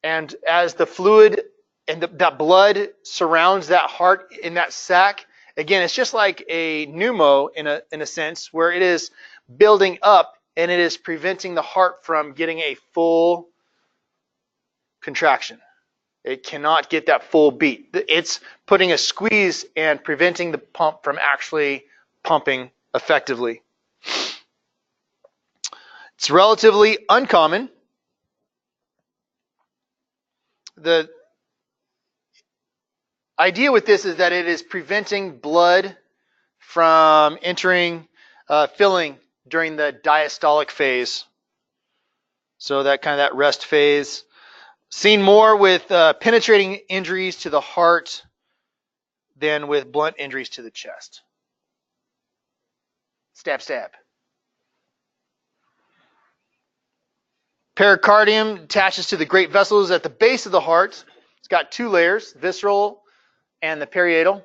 And as the fluid and that blood surrounds that heart in that sac, again, it's just like a pneumo in a sense, where it is building up and it is preventing the heart from getting a full contraction. It cannot get that full beat. It's putting a squeeze and preventing the pump from actually pumping effectively. It's relatively uncommon. The idea with this is that it is preventing blood from entering, filling during the diastolic phase. So that kind of that rest phase. Seen more with penetrating injuries to the heart than with blunt injuries to the chest. Stab, stab. Pericardium attaches to the great vessels at the base of the heart. It's got two layers, visceral and the parietal.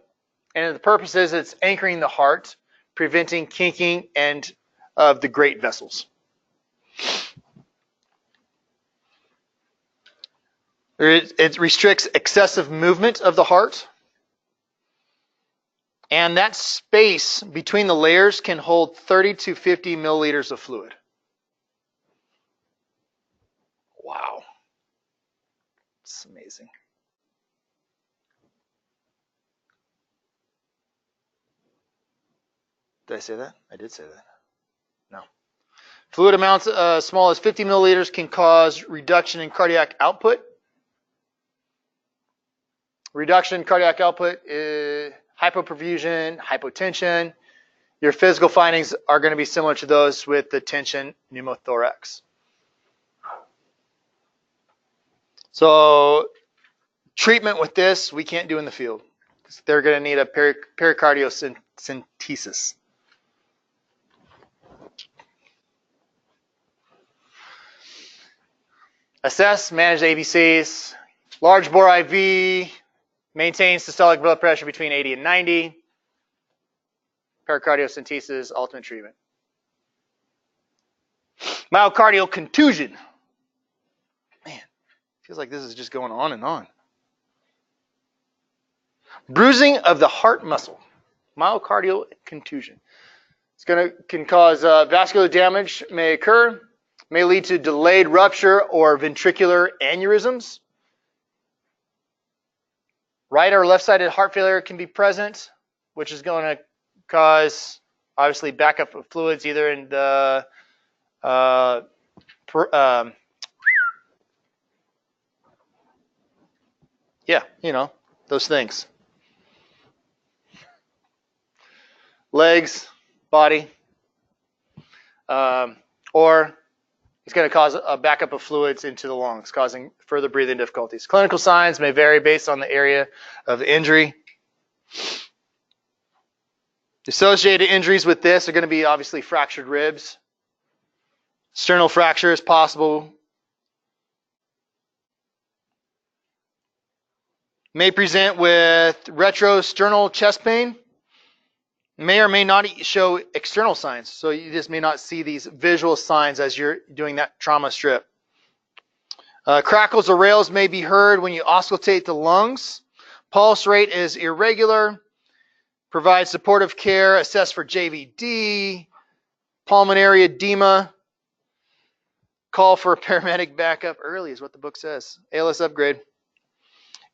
And the purpose is it's anchoring the heart, preventing kinking and of the great vessels. It restricts excessive movement of the heart. And that space between the layers can hold 30 to 50 milliliters of fluid. Wow. It's amazing. Did I say that? I did say that. No. Fluid amounts as small as 50 milliliters can cause reduction in cardiac output. Reduction in cardiac output is hypoperfusion, hypotension. Your physical findings are going to be similar to those with the tension pneumothorax. So treatment with this we can't do in the field. They're going to need a pericardiocentesis. Assess, manage ABCs. Large bore IV maintains systolic blood pressure between 80 and 90. Pericardiocentesis, ultimate treatment. Myocardial contusion. Man, feels like this is just going on and on. Bruising of the heart muscle. Myocardial contusion. Can cause vascular damage, may occur, may lead to delayed rupture or ventricular aneurysms. Right or left-sided heart failure can be present, which is going to cause, obviously, backup of fluids either in the Yeah, those things. Legs, body, or it's going to cause a backup of fluids into the lungs, causing further breathing difficulties. Clinical signs may vary based on the area of the injury. Associated injuries with this are going to be obviously fractured ribs. Sternal fracture is possible. May present with retrosternal chest pain. May or may not show external signs. So you just may not see these visual signs as you're doing that trauma strip. Crackles or rails may be heard when you auscultate the lungs. Pulse rate is irregular. Provide supportive care. Assess for JVD. Pulmonary edema. Call for paramedic backup early is what the book says. ALS upgrade.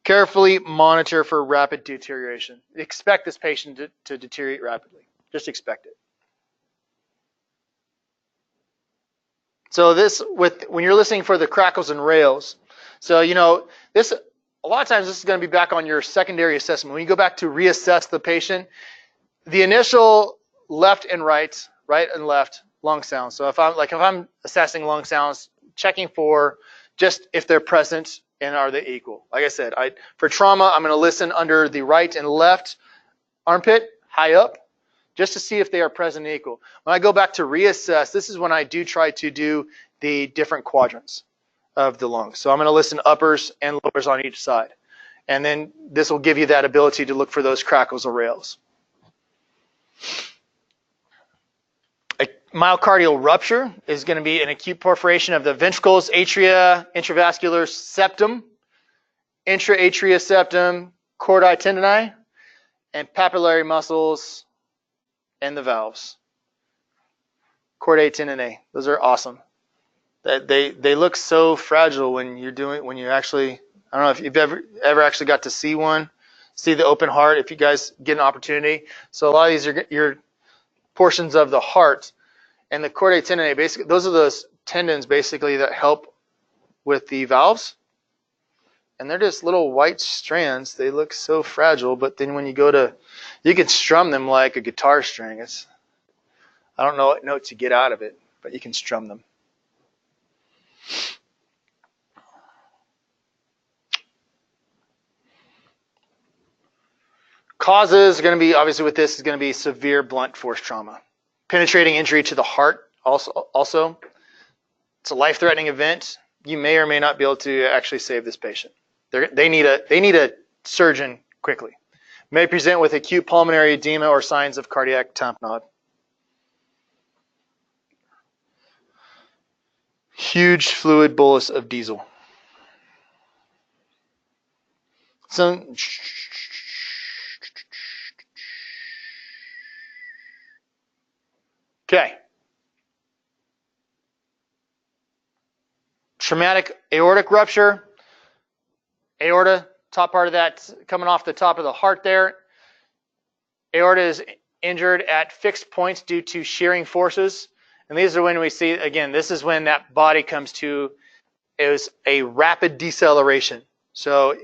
Carefully monitor for rapid deterioration. Expect this patient to deteriorate rapidly. Just expect it. So when you're listening for the crackles and rails, so this a lot of times this is going to be back on your secondary assessment. When you go back to reassess the patient, the initial left and right and left lung sounds. So if I'm assessing lung sounds, checking for just if they're present and are they equal. Like I said, for trauma, I'm going to listen under the right and left armpit, high up, just to see if they are present and equal. When I go back to reassess, this is when I do try to do the different quadrants of the lungs. So I'm going to listen uppers and lowers on each side. And then this will give you that ability to look for those crackles or rails. A myocardial rupture is going to be an acute perforation of the ventricles, atria, intravascular septum, intra-atria septum, chordae tendineae, and papillary muscles and the valves. Chordae tendineae, those are awesome. They look so fragile when you actually, I don't know if you've ever actually got to see one, see the open heart, if you guys get an opportunity. So a lot of these are your portions of the heart. And the chordae tendineae, basically, those are those tendons basically that help with the valves. And they're just little white strands. They look so fragile, but then when you can strum them like a guitar string. I don't know what notes you get out of it, but you can strum them. Causes are going to be, obviously with this, is going to be severe blunt force trauma. Penetrating injury to the heart also. It's a life-threatening event. You may or may not be able to actually save this patient. They need a surgeon quickly. May present with acute pulmonary edema or signs of cardiac tamponade. Huge fluid bolus of diesel. So, okay. Traumatic aortic rupture. Aorta, top part of that coming off the top of the heart there. Aorta is injured at fixed points due to shearing forces. And these are when we see, again, this is when that body comes to, it was a rapid deceleration. So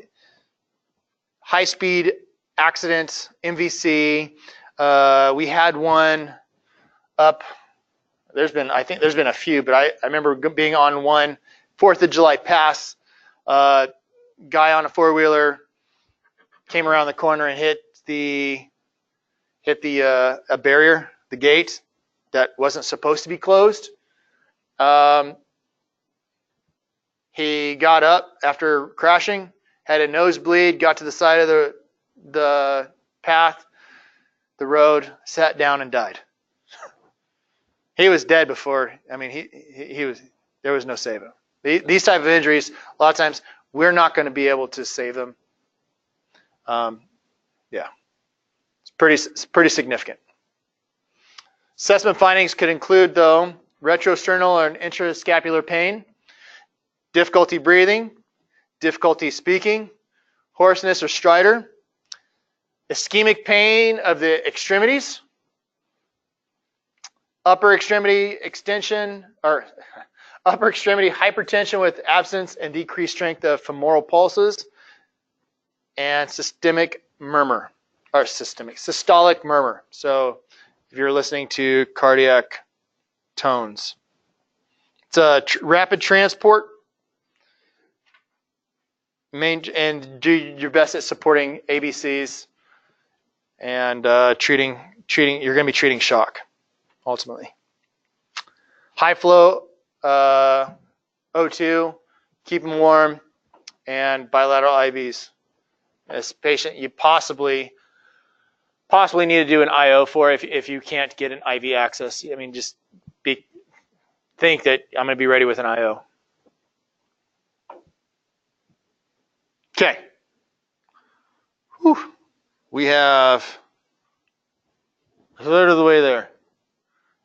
high-speed accident, MVC. We had one up, I think there's been a few, but I remember being on one 4th of July pass. Guy on a four-wheeler came around the corner and hit a barrier, the gate that wasn't supposed to be closed. He got up after crashing, had a nosebleed, got to the side of the path, the road, sat down and died. He was dead before. I mean, there was no saving. These type of injuries, a lot of times, we're not going to be able to save them. Yeah, it's pretty significant. Assessment findings could include, though, retrosternal and intrascapular pain, difficulty breathing, difficulty speaking, hoarseness or stridor, ischemic pain of the extremities, upper extremity extension or upper extremity hypertension with absence and decreased strength of femoral pulses. and systemic murmur, or systolic murmur. So if you're listening to cardiac tones. It's a rapid transport, and do your best at supporting ABCs and treating. You're going to be treating shock ultimately. High flow O2, keep them warm, and bilateral IVs. This patient you possibly need to do an IO for if you can't get an IV access. I mean, just think that I'm going to be ready with an IO. Okay. Whew. We have a third of the way there.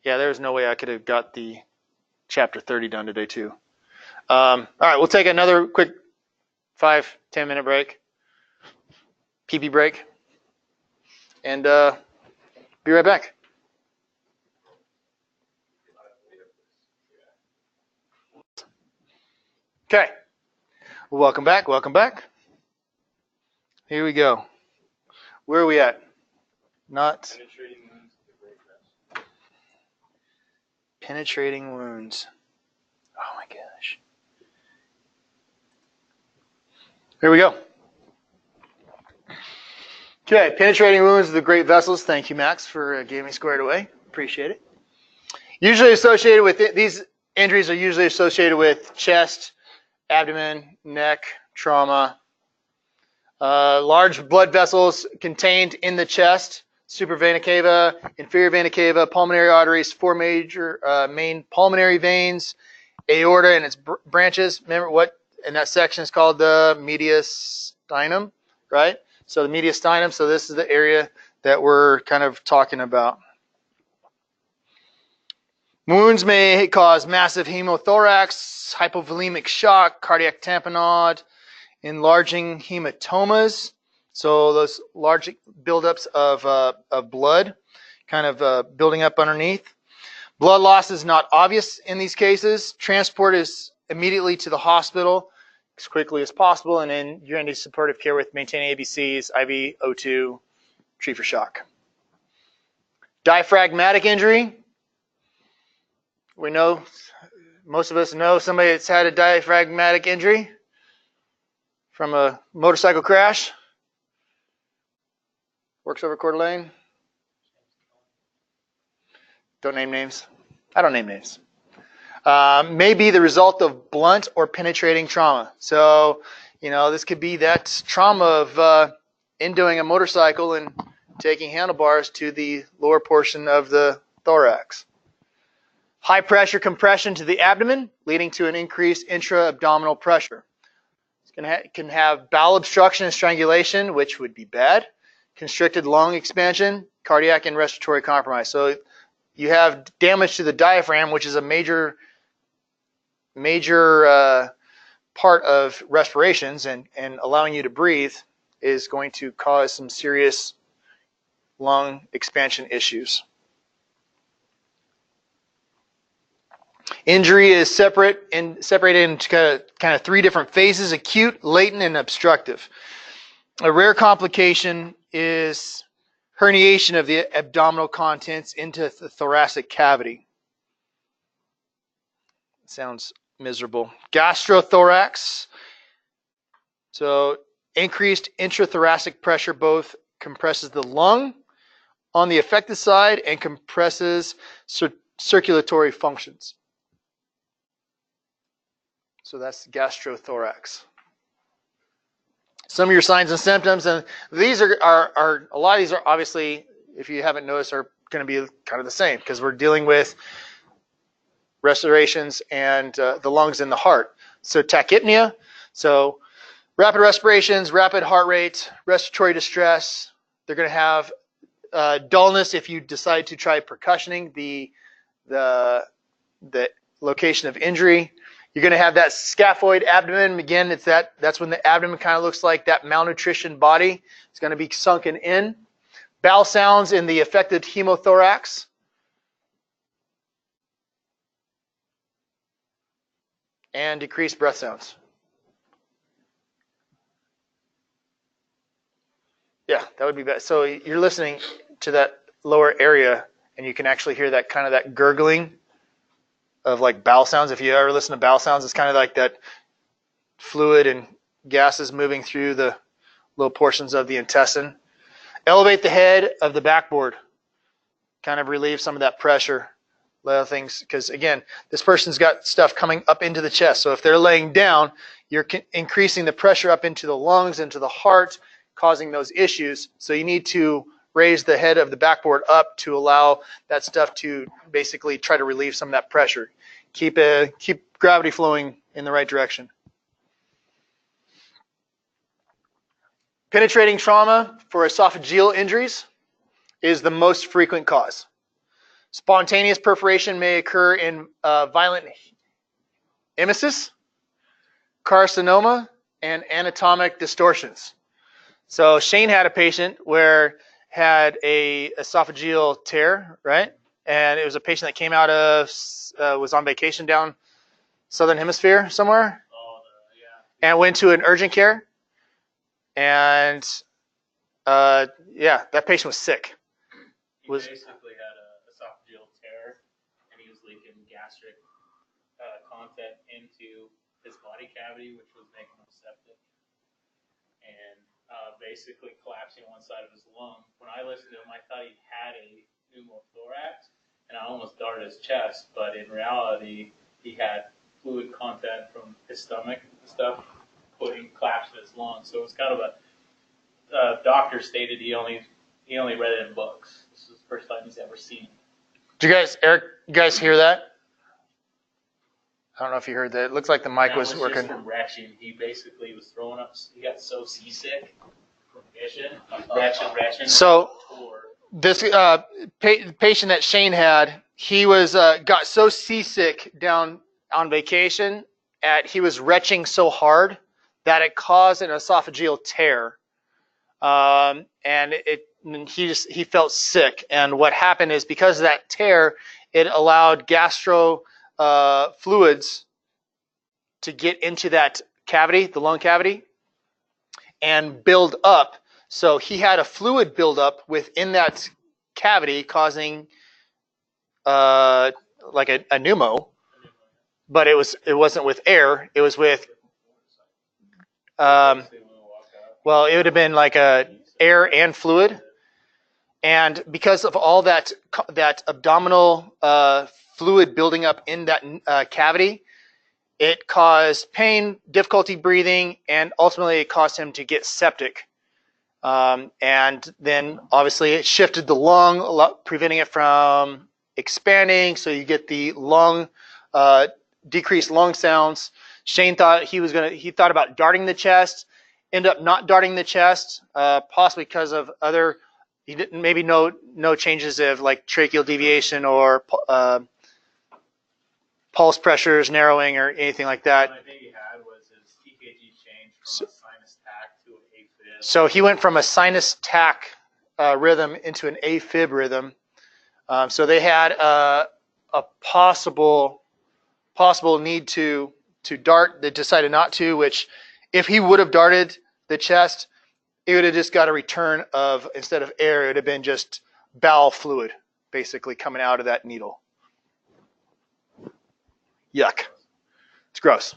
Yeah, there's no way I could have got the chapter 30 done today too. All right, we'll take another quick 5-10 minute break. Pee break. And be right back. Okay. Welcome back. Welcome back. Here we go. Where are we at? Not penetrating wounds. Oh my gosh. Here we go. Okay, penetrating wounds of the great vessels. Thank you, Max, for getting me squared away. Appreciate it. Usually associated with these injuries are usually associated with chest, abdomen, neck, trauma. Large blood vessels contained in the chest, supravena cava, inferior vena cava, pulmonary arteries, 4 major main pulmonary veins, aorta and its branches. Remember what in that section is called the mediastinum, right? So the mediastinum, so this is the area that we're kind of talking about. Wounds may cause massive hemothorax, hypovolemic shock, cardiac tamponade, enlarging hematomas. So those large buildups of blood kind of building up underneath. Blood loss is not obvious in these cases. Transport is immediately to the hospital as quickly as possible, and then you're into supportive care with maintaining ABCs, IV, O2, treat for shock. Diaphragmatic injury. We know, most of us know somebody that's had a diaphragmatic injury from a motorcycle crash. Works over Coeur d'Alene. Don't name names. I don't name names. May be the result of blunt or penetrating trauma. So, this could be that trauma of doing a motorcycle and taking handlebars to the lower portion of the thorax. High pressure compression to the abdomen, leading to an increased intra-abdominal pressure. It can have bowel obstruction and strangulation, which would be bad. Constricted lung expansion, cardiac and respiratory compromise. So you have damage to the diaphragm, which is a major part of respirations, and allowing you to breathe is going to cause some serious lung expansion issues. Injury is separated into kind of 3 different phases: acute, latent, and obstructive. A rare complication is herniation of the abdominal contents into the thoracic cavity. Sounds miserable. Gastrothorax. So increased intrathoracic pressure both compresses the lung on the affected side and compresses circulatory functions. So that's gastrothorax. Some of your signs and symptoms, and these are a lot of these are obviously, if you haven't noticed, are going to be kind of the same because we're dealing with respirations and the lungs and the heart. So tachypnea, so rapid respirations, rapid heart rate, respiratory distress. They're going to have dullness if you decide to try percussioning the location of injury. You're going to have that scaphoid abdomen. Again, that's when the abdomen kind of looks like that malnutrition body. It's going to be sunken in. Bowel sounds in the affected hemothorax. And decreased breath sounds. Yeah, that would be best. So you're listening to that lower area, and you can actually hear that kind of that gurgling of like bowel sounds. If you ever listen to bowel sounds, it's kind of like that fluid and gases moving through the little portions of the intestine. Elevate the head of the backboard. Kind of relieve some of that pressure. Other things, because again, this person's got stuff coming up into the chest. So if they're laying down, you're increasing the pressure up into the lungs, into the heart, causing those issues. So you need to raise the head of the backboard up to allow that stuff to basically try to relieve some of that pressure. Keep gravity flowing in the right direction. Penetrating trauma for esophageal injuries is the most frequent cause. Spontaneous perforation may occur in violent emesis, carcinoma, and anatomic distortions. So Shane had a patient where had a esophageal tear, right? And it was a patient that came out of, was on vacation down Southern Hemisphere somewhere. And went to an urgent care. And yeah, that patient was sick. He basically had a esophageal tear, and he was leaking gastric content into his body cavity, which was making him septic, and basically collapsing one side of his lung. When I listened to him, I thought he had a pneumothorax, and I almost darted his chest, but in reality, he had fluid content from his stomach and stuff, collapsed his lung. So it was kind of a doctor stated he only read it in books. This is the first time he's ever seen it. Did you guys, Eric, you guys hear that? I don't know if you heard that. It looks like the mic was working. Just from retching. He basically was throwing up. He got so seasick from retching. So this patient that Shane had, he was got so seasick down on vacation he was retching so hard that it caused an esophageal tear. And he felt sick, and what happened is because of that tear, it allowed gastro fluids to get into that cavity, the lung cavity, and build up. So he had a fluid buildup within that cavity, causing like a pneumo, but it wasn't with air. It was with well, it would have been like a air and fluid. And because of all that abdominal fluid building up in that cavity, it caused pain, difficulty breathing, and ultimately it caused him to get septic. And then obviously it shifted the lung, preventing it from expanding. So you get the decreased lung sounds. Shane thought he thought about darting the chest. End up not darting the chest, possibly because of he didn't maybe no changes of like tracheal deviation or pulse pressures narrowing or anything like that. The only thing he had was his EKG changed from a sinus tach to an AFib. So he went from a sinus tach rhythm into an AFib rhythm. So they had a possible need to dart. They decided not to, which if he would have darted the chest, it would have just got a return of, instead of air, it would have been just bowel fluid basically coming out of that needle. Yuck. It's gross.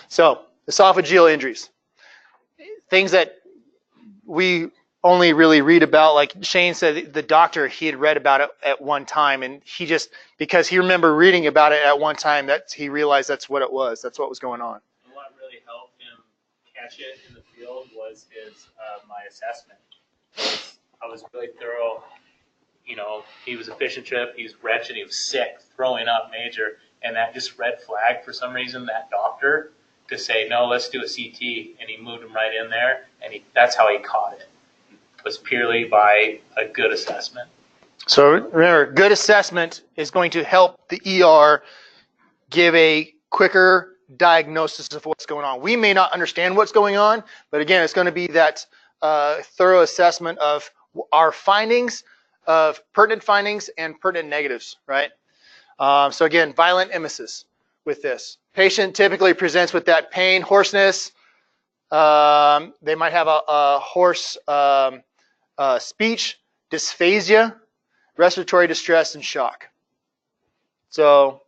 So, esophageal injuries. Things that we only really read about, like Shane said, the doctor, he had read about it at one time, and he just, because he remembered reading about it at one time, he realized that's what it was. That's what was going on. And what really helped him catch it in the field was my assessment. I was really thorough. You know, he was a fishing trip, he was wretched, he was sick, throwing up major, and that just red flagged for some reason that doctor to say, no, let's do a CT, and he moved him right in there, and that's how he caught it. Was purely by a good assessment. So remember, good assessment is going to help the ER give a quicker diagnosis of what's going on. We may not understand what's going on, but again, it's going to be that thorough assessment of our findings, of pertinent findings and pertinent negatives, right? So again, violent emesis with this. Patient typically presents with that pain, hoarseness, They might have a hoarse speech, dysphagia, respiratory distress, and shock. So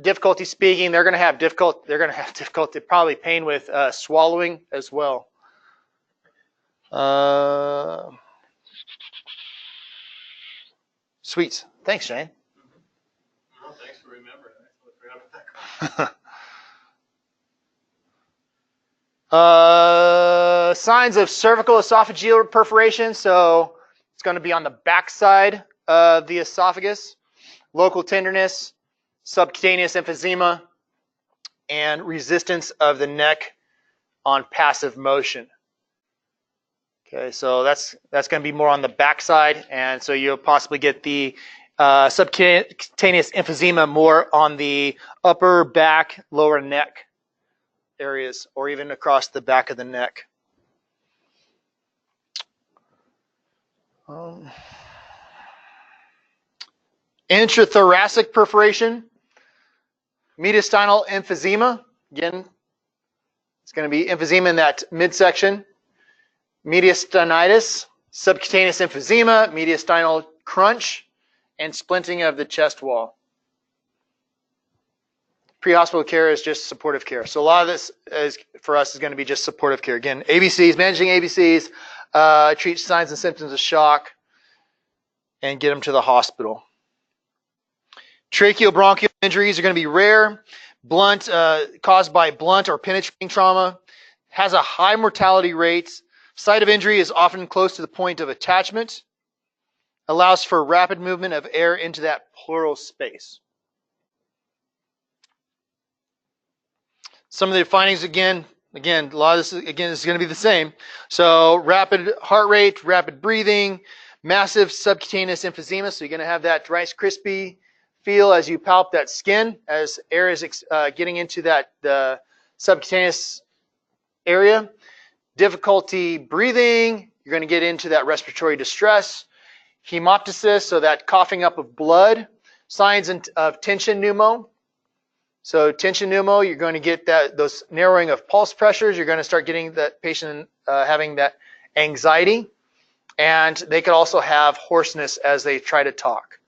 difficulty speaking, they're going to have difficulty, probably pain with swallowing as well. Sweets. Thanks, Shane. Well, thanks for remembering. I forgot about that. Signs of cervical esophageal perforation. So it's going to be on the back side of the esophagus. Local tenderness, subcutaneous emphysema, and resistance of the neck on passive motion. Okay, so that's going to be more on the back side, and so you'll possibly get the subcutaneous emphysema more on the upper back, lower neck areas, or even across the back of the neck. Intrathoracic perforation, mediastinal emphysema. Again, it's going to be emphysema in that midsection. Mediastinitis, subcutaneous emphysema, mediastinal crunch, and splinting of the chest wall. Pre-hospital care is just supportive care. So a lot of this for us is going to be just supportive care. Again, ABCs, managing ABCs, treat signs and symptoms of shock, and get them to the hospital. Tracheobronchial injuries are going to be rare. Blunt, caused by blunt or penetrating trauma, has a high mortality rate. Site of injury is often close to the point of attachment. Allows for rapid movement of air into that pleural space. Some of the findings, again, a lot of this, again, is going to be the same. So rapid heart rate, rapid breathing, massive subcutaneous emphysema. So you're going to have that Rice Krispie feel as you palp that skin, as air is getting into that the subcutaneous area. Difficulty breathing, you're going to get into that respiratory distress. Hemoptysis, so that coughing up of blood. Signs of tension pneumo. So tension pneumo, you're going to get those narrowing of pulse pressures. You're going to start getting that patient having that anxiety. And they could also have hoarseness as they try to talk.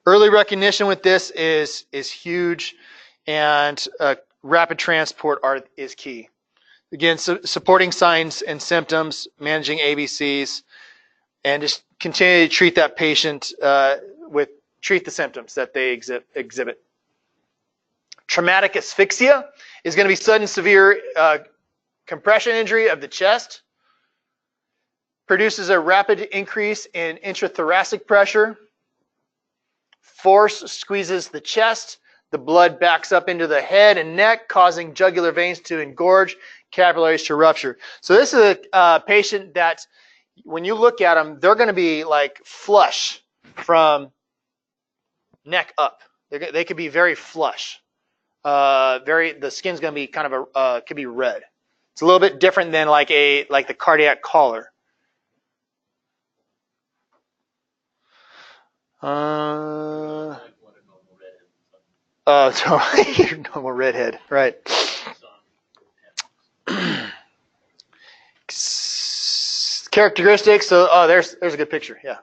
Early recognition with this is huge, and rapid transport is key. Again, supporting signs and symptoms, managing ABCs, and just continue to treat that patient treat the symptoms that they exhibit. Traumatic asphyxia is going to be sudden severe compression injury of the chest. Produces a rapid increase in intrathoracic pressure. Force squeezes the chest. The blood backs up into the head and neck, causing jugular veins to engorge, capillaries to rupture. So this is a patient that, when you look at them, they're going to be like flush from neck up. They could be very flush. The skin's going to be kind of could be red. It's a little bit different than like the cardiac collar. So your normal redhead, right? Characteristics. So, there's a good picture. Yeah,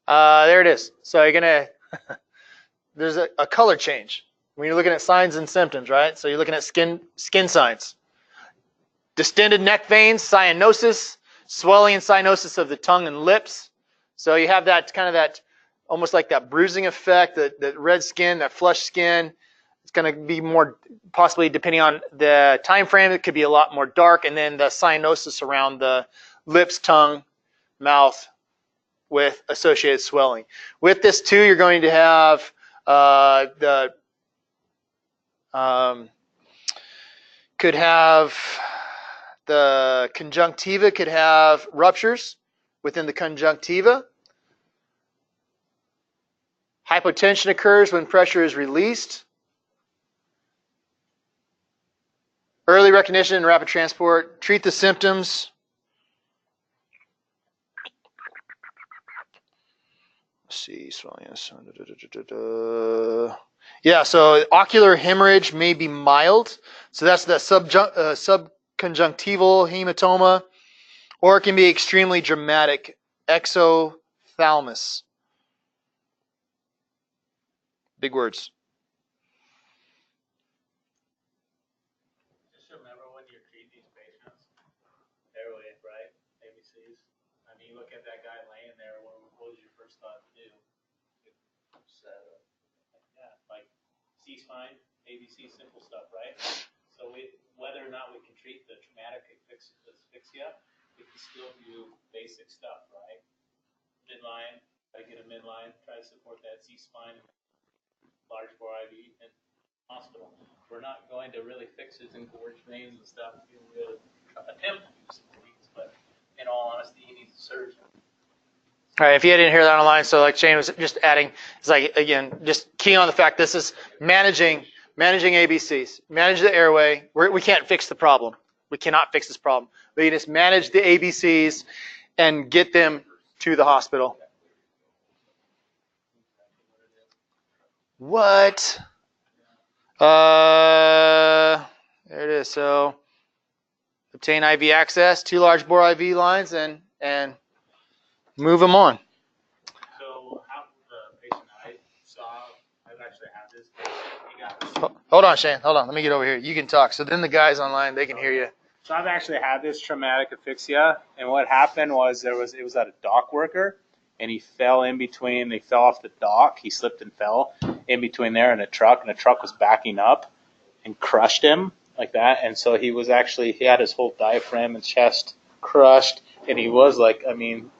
there it is. So you're gonna there's a color change when you're looking at signs and symptoms, right? So you're looking at skin signs. Distended neck veins, cyanosis, swelling and cyanosis of the tongue and lips. So you have that kind of that. Almost like that bruising effect, that red skin, that flush skin. It's going to be more, possibly depending on the time frame, it could be a lot more dark. And then the cyanosis around the lips, tongue, mouth with associated swelling. With this too, you're going to have could have the conjunctiva could have ruptures within the conjunctiva. Hypotension occurs when pressure is released. Early recognition and rapid transport. Treat the symptoms. Let's see. Yeah, so ocular hemorrhage may be mild. So that's the subconjunctival hematoma, or it can be extremely dramatic exophthalmos. Big words. Just remember when you treat these patients, airway, right? ABCs. I mean, you look at that guy laying there, what was your first thought to do? Yeah, like C-spine, ABC, simple stuff, right? So whether or not we can treat the traumatic asphyxia, we can still do basic stuff, right? Midline, try to get a midline, try to support that C-spine, large bore IV, and hospital. We're not going to really fix his engorged veins and stuff. We'll attempt to do some things, but in all honesty, he needs a surgeon. All right, if you didn't hear that online, so like Shane was just adding, it's like, again, just key on the fact this is managing ABCs, manage the airway. We can't fix the problem. We cannot fix this problem. We can just manage the ABCs and get them to the hospital. What? There it is. So obtain IV access, 2 large bore IV lines, and move them on. So how the patient I saw, I've actually had this patient. He got Hold on, Shane. Hold on. Let me get over here. You can talk. So then the guys online, they can hear you. So I've actually had this traumatic asphyxia, and what happened was it was at a dock worker, and he fell in between. They fell off the dock. He slipped and fell in between there and the truck was backing up and crushed him like that. And so he had his whole diaphragm and chest crushed, and he was like, I mean,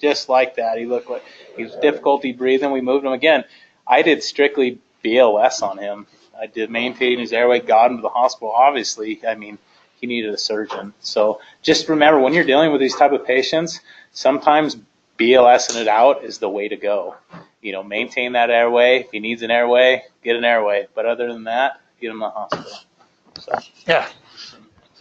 just like that. He looked like he was difficulty breathing. We moved him again. I did strictly BLS on him. I did maintain his airway, got him to the hospital. Obviously, I mean, he needed a surgeon. So just remember, when you're dealing with these type of patients, sometimes BLSing it out is the way to go. You know, maintain that airway. If he needs an airway, get an airway. But other than that, get him to the hospital. So Yeah.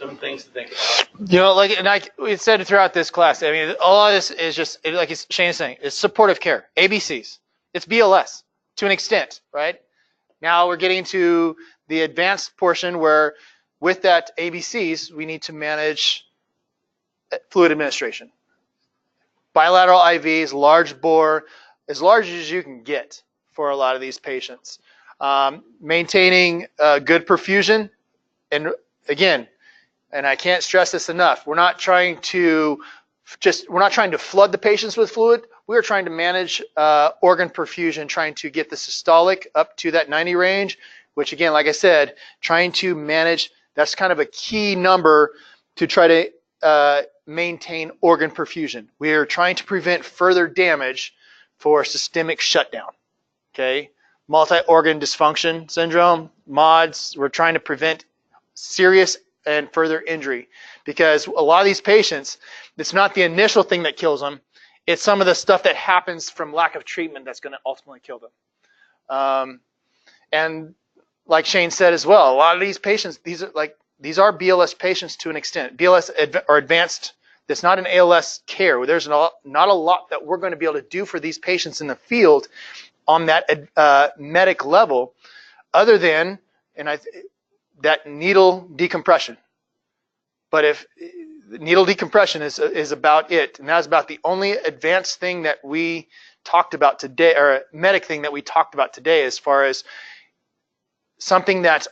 some things to think about. You know, like we said throughout this class, I mean, all of this is just, like Shane is saying, it's supportive care, ABCs. It's BLS to an extent, right? Now we're getting to the advanced portion where with that ABCs, we need to manage fluid administration. Bilateral IVs, large bore, as large as you can get for a lot of these patients. Maintaining good perfusion. And again, and I can't stress this enough, we're not trying to flood the patients with fluid. We are trying to manage organ perfusion, trying to get the systolic up to that 90 range, which again, like I said, trying to manage, that's kind of a key number to try to maintain organ perfusion. We are trying to prevent further damage for systemic shutdown, okay? Multi-organ dysfunction syndrome, MODS, we're trying to prevent serious and further injury, because a lot of these patients, it's not the initial thing that kills them, it's some of the stuff that happens from lack of treatment that's going to ultimately kill them. And like Shane said as well, a lot of these patients, these are BLS patients to an extent. BLS or advanced, that's not an ALS care. There's not a lot that we're going to be able to do for these patients in the field on that medic level, other than that needle decompression. But if needle decompression is about it, and that's about the only advanced thing that we talked about today, or medic thing that we talked about today, as far as something that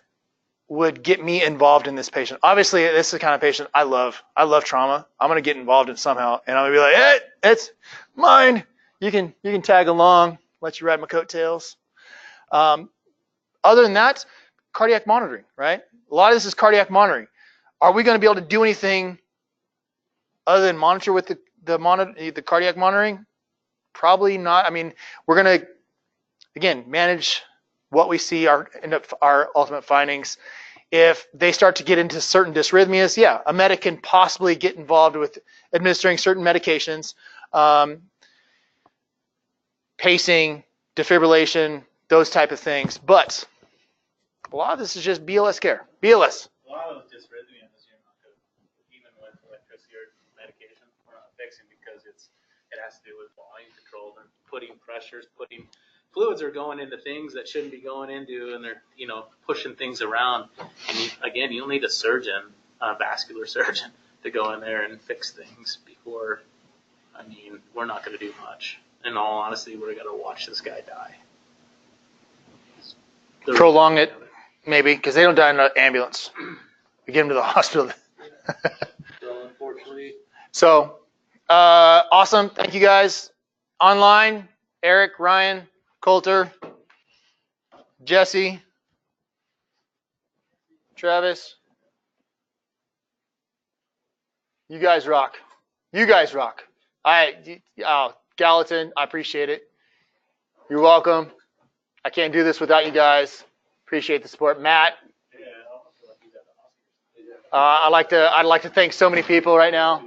would get me involved in this patient. Obviously, this is the kind of patient I love. I love trauma. I'm going to get involved in somehow, and I'm going to be like, hey, it's mine. You can tag along, let you ride my coattails. Other than that, cardiac monitoring, right? A lot of this is cardiac monitoring. Are we going to be able to do anything other than monitor with the cardiac monitoring? Probably not. I mean, we're going to, again, manage what we see, our ultimate findings. If they start to get into certain dysrhythmias, yeah, a medic can possibly get involved with administering certain medications, pacing, defibrillation, those type of things. But a lot of this is just BLS care. BLS. A lot of those dysrhythmias, even with electricity or medication, we're not fixing because it has to do with volume control and putting pressures, putting fluids are going into things that shouldn't be going into, and they're, pushing things around. And you don't need a surgeon, a vascular surgeon, to go in there and fix things before. We're not going to do much. In all honesty, we're going to watch this guy die. Prolong it, maybe, because they don't die in an ambulance. We get them to the hospital. So unfortunately. So, awesome. Thank you guys. Online, Eric, Ryan, Coulter, Jesse, Travis. You guys rock. You guys rock. Gallatin, I appreciate it. You're welcome. I can't do this without you guys. Appreciate the support. Matt. I'd like to thank so many people right now.